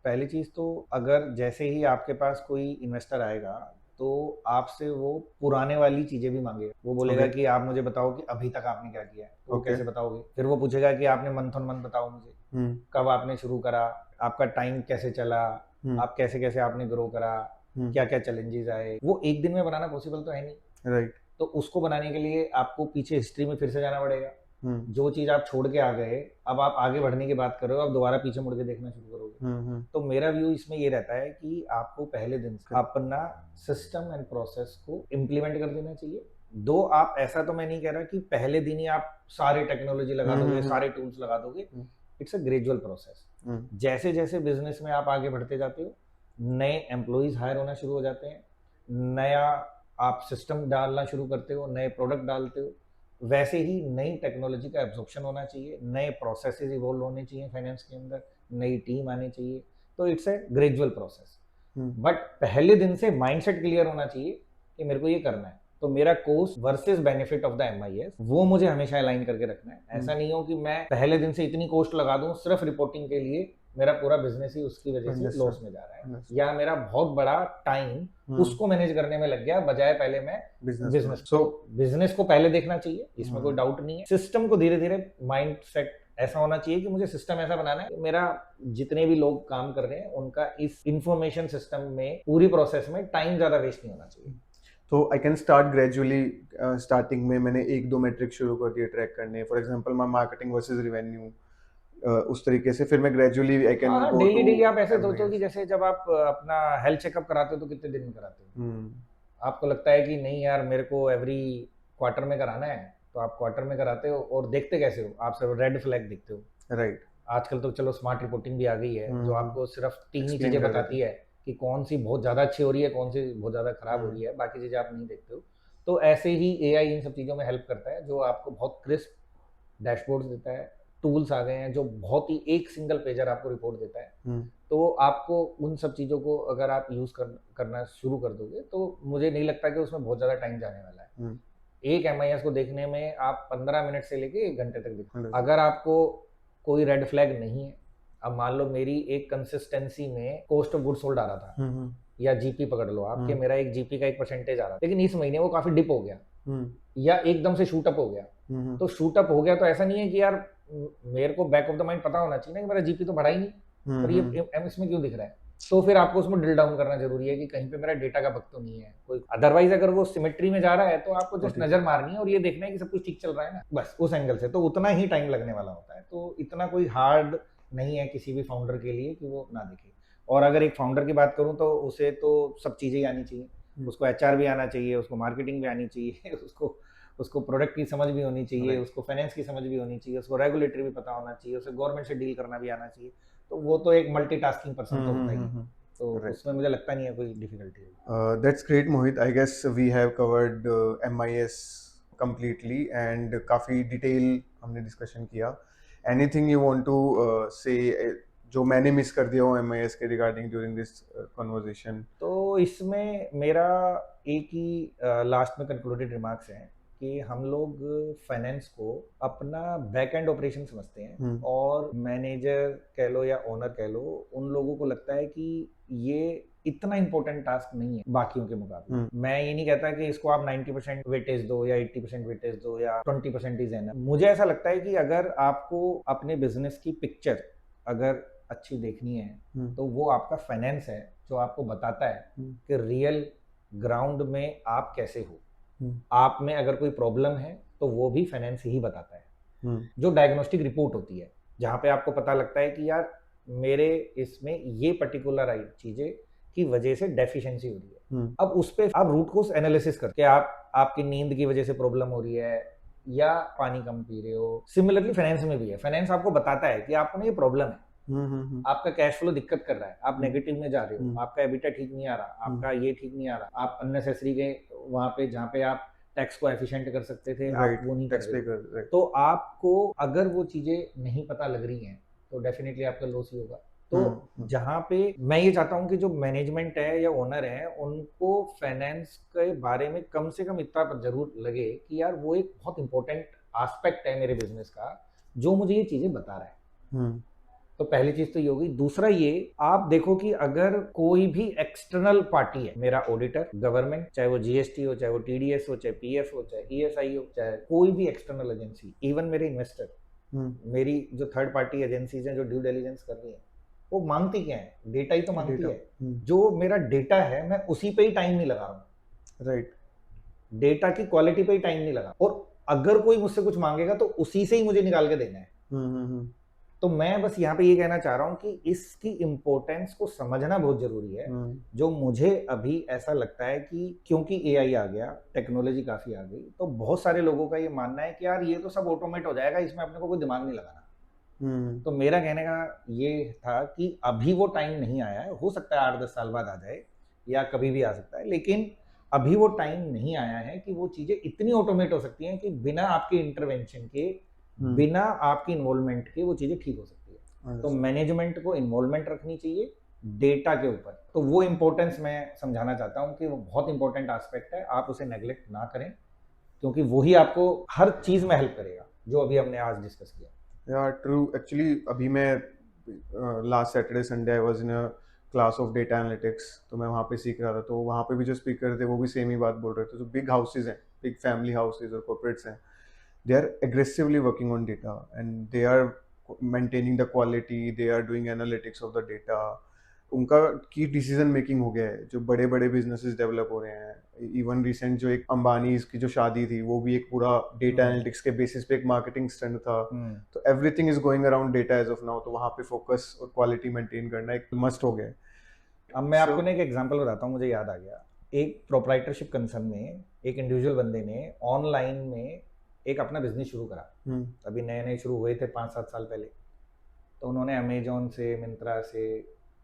पहली चीज तो अगर जैसे ही आपके पास कोई इन्वेस्टर आएगा तो आपसे वो पुराने वाली चीजें भी मांगेगा। वो बोलेगा कि आप मुझे बताओ कि अभी तक आपने क्या किया है। तो कैसे बताओगे? फिर वो पूछेगा कि आपने मंथ ऑन मंथ बताओ मुझे, कब आपने शुरू करा, आपका टाइम कैसे चला, आप कैसे कैसे आपने ग्रो करा, क्या क्या चैलेंजेस आए। वो एक दिन में बनाना पॉसिबल तो है नहीं, राइट। तो उसको बनाने के लिए आपको पीछे हिस्ट्री में फिर से जाना पड़ेगा। जो चीज आप छोड़ के आ गए, अब आप आगे बढ़ने की बात कर रहे हो, आप दोबारा पीछे मुड़ के देखना शुरू करोगे। तो मेरा व्यू इसमें ये रहता है कि आपको पहले दिन से अपना सिस्टम एंड प्रोसेस को इम्प्लीमेंट कर देना चाहिए। दो आप ऐसा तो मैं नहीं कह रहा कि पहले दिन ही आप सारे टेक्नोलॉजी लगा दोगे, सारे टूल्स लगा दोगे। It's a gradual process. जैसे जैसे बिजनेस में आप आगे बढ़ते जाते हो, नए एम्प्लॉइज हायर होना शुरू हो जाते हैं, नया आप सिस्टम डालना शुरू करते हो, नए प्रोडक्ट डालते हो, वैसे ही नई टेक्नोलॉजी का एब्जॉर्प्शन होना चाहिए, नए प्रोसेसेस इवॉल्व होने चाहिए फाइनेंस के अंदर, नई टीम आनी चाहिए। तो it's a gradual process. But पहले दिन से माइंडसेट क्लियर होना चाहिए कि मेरे को ये करना है। तो मेरा cost versus benefit of the MIS वो मुझे हमेशा अलाइन करके रखना है। ऐसा नहीं हो कि मैं पहले दिन से इतनी कोस्ट लगा दूं सिर्फ रिपोर्टिंग के लिए, मेरा पूरा बिजनेस ही उसकी वजह से लॉस में जा रहा है, या मेरा बहुत बड़ा टाइम उसको मैनेज करने में लग गया बजाय पहले मैं बिजनेस। तो बिजनेस को पहले देखना चाहिए, इसमें कोई डाउट नहीं है। सिस्टम को धीरे धीरे माइंड सेट ऐसा होना चाहिए कि मुझे सिस्टम ऐसा बनाना है, मेरा जितने भी लोग काम कर रहे हैं उनका इस इंफॉर्मेशन सिस्टम में पूरी प्रोसेस में टाइम ज्यादा वेस्ट नहीं होना चाहिए। तो I can start gradually. Starting में मैंने 1-2 मेट्रिक शुरू कर दिए ट्रैक करने, for example my marketing versus revenue, उस तरीके से फिर मैं gradually I can go to daily आप ऐसे सोचो कि जैसे जब आप अपना हेल्थ चेकअप कराते हो तो कितने दिन में कराते हो? आपको लगता है कि नहीं यार मेरे को एवरी क्वार्टर में कराना है, तो आप क्वार्टर में कराते हो। और देखते कैसे हो? आप सिर्फ रेड फ्लैग देखते हो, राइट। आजकल तो चलो स्मार्ट रिपोर्टिंग भी आ गई है जो आपको सिर्फ 3 ही चीजें बताती है कि कौन सी बहुत ज्यादा अच्छी हो रही है, कौन सी बहुत ज्यादा खराब हो रही है, बाकी चीजें आप नहीं देखते हो। तो ऐसे ही एआई इन सब चीजों में हेल्प करता है, जो आपको बहुत क्रिस्प डैशबोर्ड देता है। टूल्स आ गए हैं जो बहुत ही एक सिंगल पेजर आपको रिपोर्ट देता है। तो आपको उन सब चीज़ों को अगर आप यूज़ करना शुरू कर दोगे तो मुझे नहीं लगता कि उसमें बहुत ज़्यादा टाइम जाने वाला है। एक एमआईएस को देखने में आप 15 मिनट से लेके 1 घंटे तक देखो। अगर आपको कोई रेड फ्लैग नहीं है, अब मान लो मेरी एक कंसिस्टेंसी में कॉस्ट ऑफ गुड सोल्ड आ रहा था या जीपी पकड़ लो आपके, मेरा एक जीपी का एक परसेंटेज आ रहा था, लेकिन इस महीने वो काफी डिप हो गया या एकदम से शूट अप हो गया। तो शूट अप हो गया तो ऐसा नहीं है कि यार मेरे को बैक ऑफ द माइंड पता होना चाहिए ना कि मेरा जीपी तो बढ़ा ही नहीं, पर ये इसमें क्यों दिख रहा है? तो फिर आपको उसमें ड्रिल डाउन करना जरूरी है कि कहीं पे मेरा डेटा का बग तो नहीं है कोई। अदरवाइज अगर वो सिमेट्री में जा रहा है तो आपको जस्ट नजर मारनी है और ये देखना है कि सब कुछ ठीक चल रहा है ना, बस उस एंगल से। तो उतना ही टाइम लगने वाला होता है, तो इतना कोई हार्ड नहीं है किसी भी फाउंडर के लिए कि वो ना देखे। और अगर एक फाउंडर की बात करूं तो उसे तो सब चीजें ही आनी चाहिए। उसको एचआर भी आना चाहिए, उसको मार्केटिंग भी आनी चाहिए, उसको प्रोडक्ट की समझ भी होनी चाहिए, उसको फाइनेंस की समझ भी होनी चाहिए, उसको रेगुलेटरी भी पता होना चाहिए, उसे गवर्नमेंट से डील करना भी आना चाहिए। तो वो तो एक मल्टीटास्किंग पर्सन तो होता ही। तो उसमें मुझे लगता नहीं है कोई difficulty. That's great Mohit, I guess we have covered MIS completely and काफ़ी डिटेल हमने डिस्कशन किया। Anything you want to say जो मैंने मिस कर दिया हो MIS के रिगार्डिंग ड्यूरिंग दिस कन्वर्सेशन? तो इसमें मेरा एक ही लास्ट में कंक्लूडेड रिमार्क्स हैं कि हम लोग फाइनेंस को अपना बैक एंड ऑपरेशन समझते हैं और मैनेजर कह लो या ओनर कह लो, उन लोगों को लगता है कि ये इतना इंपॉर्टेंट टास्क नहीं है बाकियों के मुकाबले। मैं ये नहीं कहता कि इसको आप 90% वेटेज दो या 80% वेटेज दो या 20% इज एनफ। मुझे ऐसा लगता है कि अगर आपको अपने बिजनेस की पिक्चर अगर अच्छी देखनी है तो वो आपका फाइनेंस है जो आपको बताता है कि रियल ग्राउंड में आप कैसे हो। आप में अगर कोई प्रॉब्लम है तो वो भी फाइनेंस ही बताता है। जो डायग्नोस्टिक रिपोर्ट होती है जहाँ पे आपको पता लगता है कि यार मेरे इसमें ये पर्टिकुलर चीजें की वजह से डेफिशिएंसी हो रही है। अब उस पे आप रूट कोज एनालिसिस करके आपकी नींद की वजह से प्रॉब्लम हो रही है या पानी कम पी रहे हो। सिमिलरली फाइनेंस में भी है, फाइनेंस आपको बताता है कि आपको ना ये प्रॉब्लम है, आपका कैश फ्लो दिक्कत कर रहा है, आप नेगेटिव में जा रहे हो, आपका एबिटा ठीक नहीं आ रहा, आपका ये ठीक नहीं आ रहा, आप अननेसेसरी गए वहां पे जहाँ पे आप टैक्स को एफिशिएंट कर सकते थे, आप वो नहीं कर रहे। तो आपको अगर वो चीजें नहीं पता लग रही हैं तो डेफिनेटली आपका लॉस ही होगा। तो जहाँ पे मैं ये चाहता हूँ कि जो मैनेजमेंट है या ओनर है उनको फाइनेंस के बारे में कम से कम इतना जरूर लगे कि यार वो एक बहुत इंपॉर्टेंट एस्पेक्ट है मेरे बिजनेस का जो मुझे ये चीजें बता रहा है। तो पहली चीज तो ये होगी। दूसरा ये आप देखो कि अगर कोई भी एक्सटर्नल पार्टी है, मेरा ऑडिटर, गवर्नमेंट, चाहे वो GST हो, चाहे वो TDS हो, चाहे PF हो, चाहे ESI हो, चाहे कोई भी एक्सटर्नल एजेंसी, इवन मेरे इन्वेस्टर, मेरी जो थर्ड पार्टी एजेंसीज हैं जो ड्यू डिलिजेंस कर रही है, वो मांगती क्या है? डेटा ही तो मांगती है। जो मेरा डेटा है मैं उसी पे ही टाइम नहीं लगा रहा हूँ, राइट? डेटा की क्वालिटी पे ही टाइम नहीं लगा, और अगर कोई मुझसे कुछ मांगेगा तो उसी से ही मुझे निकाल के देना है। तो मैं बस यहाँ पे ये कहना चाह रहा हूँ कि इसकी इम्पोर्टेंस को समझना बहुत जरूरी है। जो मुझे अभी ऐसा लगता है कि क्योंकि AI आ गया, टेक्नोलॉजी काफी आ गई, तो बहुत सारे लोगों का ये मानना है कि यार ये तो सब ऑटोमेट हो जाएगा, इसमें अपने को कोई दिमाग नहीं लगाना। तो मेरा कहने का ये था कि अभी वो टाइम नहीं आया है, हो सकता है 8-10 साल बाद आ जाए या कभी भी आ सकता है, लेकिन अभी वो टाइम नहीं आया है कि वो चीजें इतनी ऑटोमेट हो सकती हैं कि बिना आपके इंटरवेंशन के, बिना आपकी इन्वॉल्वमेंट के वो चीजें ठीक हो सकती है। तो मैनेजमेंट को इन्वॉल्वमेंट रखनी चाहिए डेटा के ऊपर। तो वो इंपॉर्टेंस मैं समझाना चाहता हूँ कि वो बहुत इंपॉर्टेंट एस्पेक्ट है, आप उसे नेग्लेक्ट ना करें, क्योंकि वही आपको हर चीज में हेल्प करेगा जो अभी हमने आज डिस्कस किया। या ट्रू, एक्चुअली अभी मैं last Saturday Sunday I was in a class of data analytics, तो मैं वहाँ पे सीख रहा था। तो वहाँ पे भी जो स्पीकर थे वो भी सेम ही बात बोल रहे थे। जो बिग हाउसेज हैं, बिग फैमिली हाउसेज और कॉर्पोरेट्स हैं, they are aggressively working on data and they are maintaining the quality, they are doing analytics of the data. उनका की डिसीजन मेकिंग हो गया है। जो बड़े बड़े बिजनेसेस डेवलप हो रहे हैं, इवन रिसेंट जो एक अंबानी की जो शादी थी वो भी एक पूरा डेटा एनालिटिक्स के बेसिस पे एक मार्केटिंग स्टंट था। तो everything is going around data as of now. तो वहाँ पे फोकस और क्वालिटी मेंटेन करना एक मस्ट हो गया है। अब मैं आपको ना एक एग्जांपल बताता हूँ, मुझे याद आ गया। एक प्रोप्राइटरशिप कंसर्न में एक इंडिविजुअल बंदे ने ऑनलाइन में एक अपना बिजनेस शुरू करा। अभी नए नए शुरू हुए थे 5-7 साल पहले। तो उन्होंने अमेजोन से, मिंत्रा से,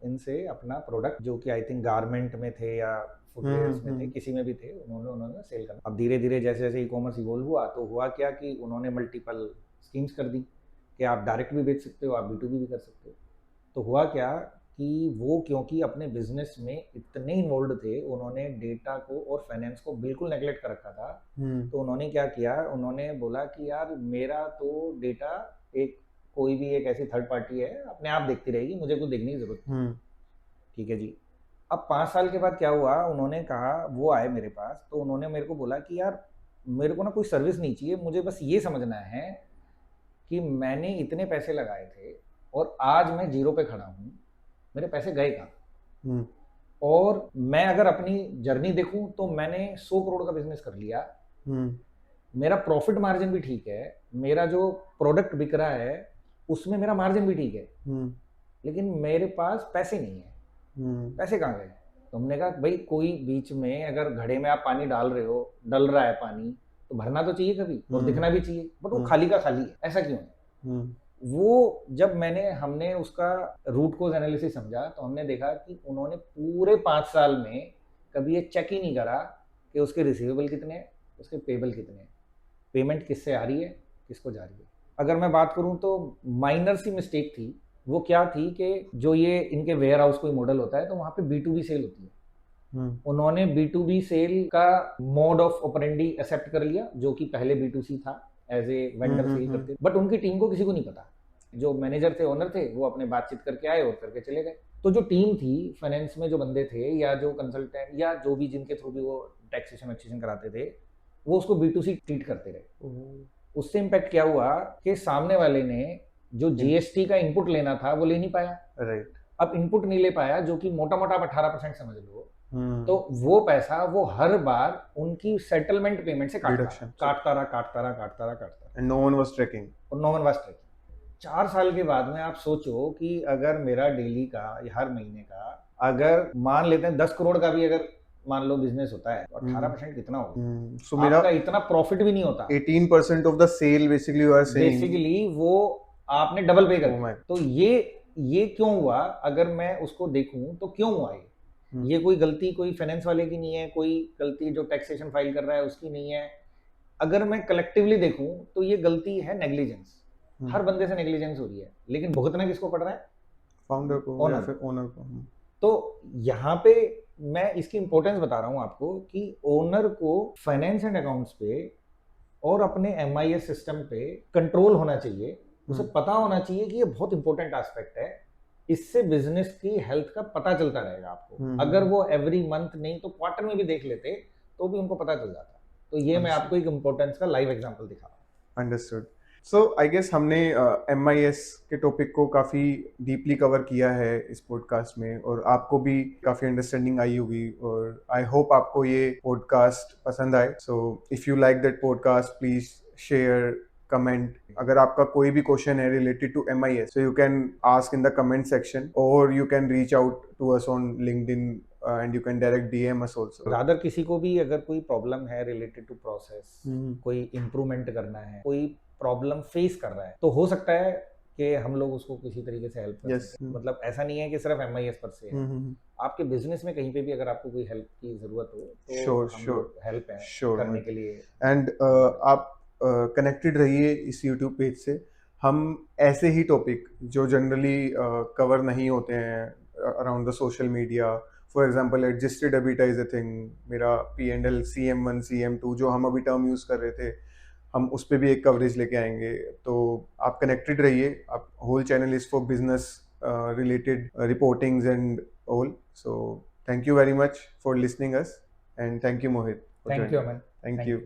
इनसे अपना प्रोडक्ट जो कि आई थिंक गारमेंट में थे या फुटवेयर्स में थे, किसी में भी थे, उन्होंने सेल करना। अब धीरे धीरे जैसे जैसे ई-कॉमर्स इवॉल्व हुआ तो हुआ क्या कि उन्होंने मल्टीपल स्कीम्स कर दी कि आप डायरेक्ट भी बेच सकते हो, आप B2B भी कर सकते हो। तो हुआ क्या कि वो क्योंकि अपने बिजनेस में इतने इन्वॉल्व थे, उन्होंने डेटा को और फाइनेंस को बिल्कुल नेगलेक्ट कर रखा था। तो उन्होंने क्या किया, उन्होंने बोला कि यार मेरा तो डेटा एक कोई भी एक ऐसी थर्ड पार्टी है अपने आप देखती रहेगी, मुझे कुछ देखने की जरूरत नहीं। ठीक है जी। अब 5 साल के बाद क्या हुआ, उन्होंने कहा, वो आए मेरे पास, तो उन्होंने मेरे को बोला कि यार मेरे को ना कोई सर्विस नहीं चाहिए, मुझे बस ये समझना है कि मैंने इतने पैसे लगाए थे और आज मैं जीरो पे खड़ा हूँ, मेरे पैसे गए कहाँ? और मैं अगर अपनी जर्नी देखूं तो मैंने 100 करोड़ का बिजनेस कर लिया, मेरा प्रॉफिट मार्जिन भी ठीक है, मेरा जो प्रोडक्ट बिक रहा है उसमें मेरा मार्जिन भी ठीक है, लेकिन मेरे पास पैसे नहीं है। पैसे कहाँ गए? तो हमने कहा भाई कोई बीच में अगर घड़े में आप पानी डाल रहे हो, डल रहा है पानी, तो भरना तो चाहिए कभी और दिखना भी चाहिए, बट वो खाली का खाली है, ऐसा क्यों है? वो जब हमने उसका रूट कोज एनालिसिस समझा तो हमने देखा कि उन्होंने पूरे 5 साल में कभी ये चेक ही नहीं करा कि उसके रिसीवेबल कितने हैं, उसके पेबल कितने हैं, पेमेंट किससे आ रही है, किसको जा रही है। अगर मैं बात करूं तो माइनर सी मिस्टेक थी वो क्या थी कि जो ये इनके वेयर हाउस कोई मॉडल होता है तो वहाँ पे B2B सेल होती है। उन्होंने B2B सेल का मोड ऑफ ऑपरेंडी एक्सेप्ट कर लिया, जो कि पहले B2C था, एज ए वेंडर सेल करते, बट उनकी टीम को किसी को नहीं पता। जो मैनेजर थे, ओनर थे, वो अपने बातचीत करके आए और करके चले गए। तो जो टीम थी फाइनेंस में, जो बंदे थे या जो कंसल्टेंट या जो भी जिनके थ्रू भी वो टैक्सेशन वैक्सेशन कराते थे, वो उसको B2C ट्रीट करते रहे। उससे इम्पैक्ट क्या हुआ कि सामने वाले ने जो GST का इनपुट लेना था वो ले नहीं पाया। राइट। अब इनपुट नहीं ले पाया, जो कि मोटा मोटा 18% समझ लो, तो वो पैसा वो हर बार उनकी सेटलमेंट पेमेंट से काटता रहा। And no one was tracking. और नो वन वाज ट्रैकिंग। 4 साल के बाद में आप सोचो कि अगर मेरा डेली का या हर महीने का, अगर मान लेते हैं 10 करोड़ का भी अगर मान लो बिजनेस होता है, तो 18% कितना होगा? So मेरा आपका इतना प्रॉफिट भी नहीं होता। 18% of the sale basically you are saying. Basically वो आपने डबल पे कर Oh my. दिया। तो ये क्यों हुआ? अगर मैं उसको देखूं तो क्यों हुआ ये कोई गलती कोई फाइनेंस वाले की नहीं है, कोई गलती जो टैक्सेशन फाइल कर रहा है उसकी नहीं है। अगर मैं कलेक्टिवली देखूं तो ये गलती है नेग्लिजेंस। हर बंदे से नेग्लिजेंस हो रही है, लेकिन भुगतना किसको पड़ रहा है? फाउंडर को या फिर ओनर को। तो यहाँ पे मैं इसकी इंपॉर्टेंस बता रहा हूँ आपको कि ओनर को फाइनेंस एंड अकाउंट्स पे और अपने MIS सिस्टम पे कंट्रोल होना चाहिए। उसे पता होना चाहिए कि ये बहुत इंपॉर्टेंट एस्पेक्ट है। इससे बिजनेस की हेल्थ का पता चलता रहेगा आपको। अगर वो एवरी मंथ नहीं तो क्वार्टर में भी देख लेते तो भी उनको पता चल जाता। तो ये मैं आपको एक इंपॉर्टेंस का लाइव एग्जांपल दिखा रहा हूँ। अंडरस्टूड। सो आई गेस हमने MIS के टॉपिक को काफ़ी डीपली कवर किया है इस पॉडकास्ट में, और आपको भी काफ़ी अंडरस्टैंडिंग आई होगी, और आई होप आपको ये पॉडकास्ट पसंद आए। So if you like that podcast please share, comment. अगर आपका कोई भी क्वेश्चन है related to MIS, so you can ask in the comment section, or you can reach out to us on LinkedIn and you can direct DM us also. Rather किसी को भी अगर कोई प्रॉब्लम है रिलेटेड टू प्रोसेस, कोई improvement करना है, कोई प्रॉब्लम फेस कर रहा है, तो हो सकता है कि हम लोग उसको किसी तरीके से हेल्प कर सकें। मतलब ऐसा नहीं है कि सिर्फ MIS पर से है। आपके बिजनेस में कहीं पे भी अगर आपको कोई हेल्प की जरूरत हो तो हम हेल्प है करने के लिए। एंड आप कनेक्टेड रहिए इस यूट्यूब पेज से। हम ऐसे ही टॉपिक जो जनरली कवर नहीं होते हैं around the social media, for example adjusted EBITDA is a thing, मेरा P&L CM1 CM2 जो हम अभी टर्म यूज़ कर रहे थे, हम उस पर भी एक कवरेज लेके आएंगे। तो आप कनेक्टेड रहिए। आप whole channel is for business related reportings and all. So thank you very much for listening us, and thank you Mohit for Thank you, joining. Aman. Thank you.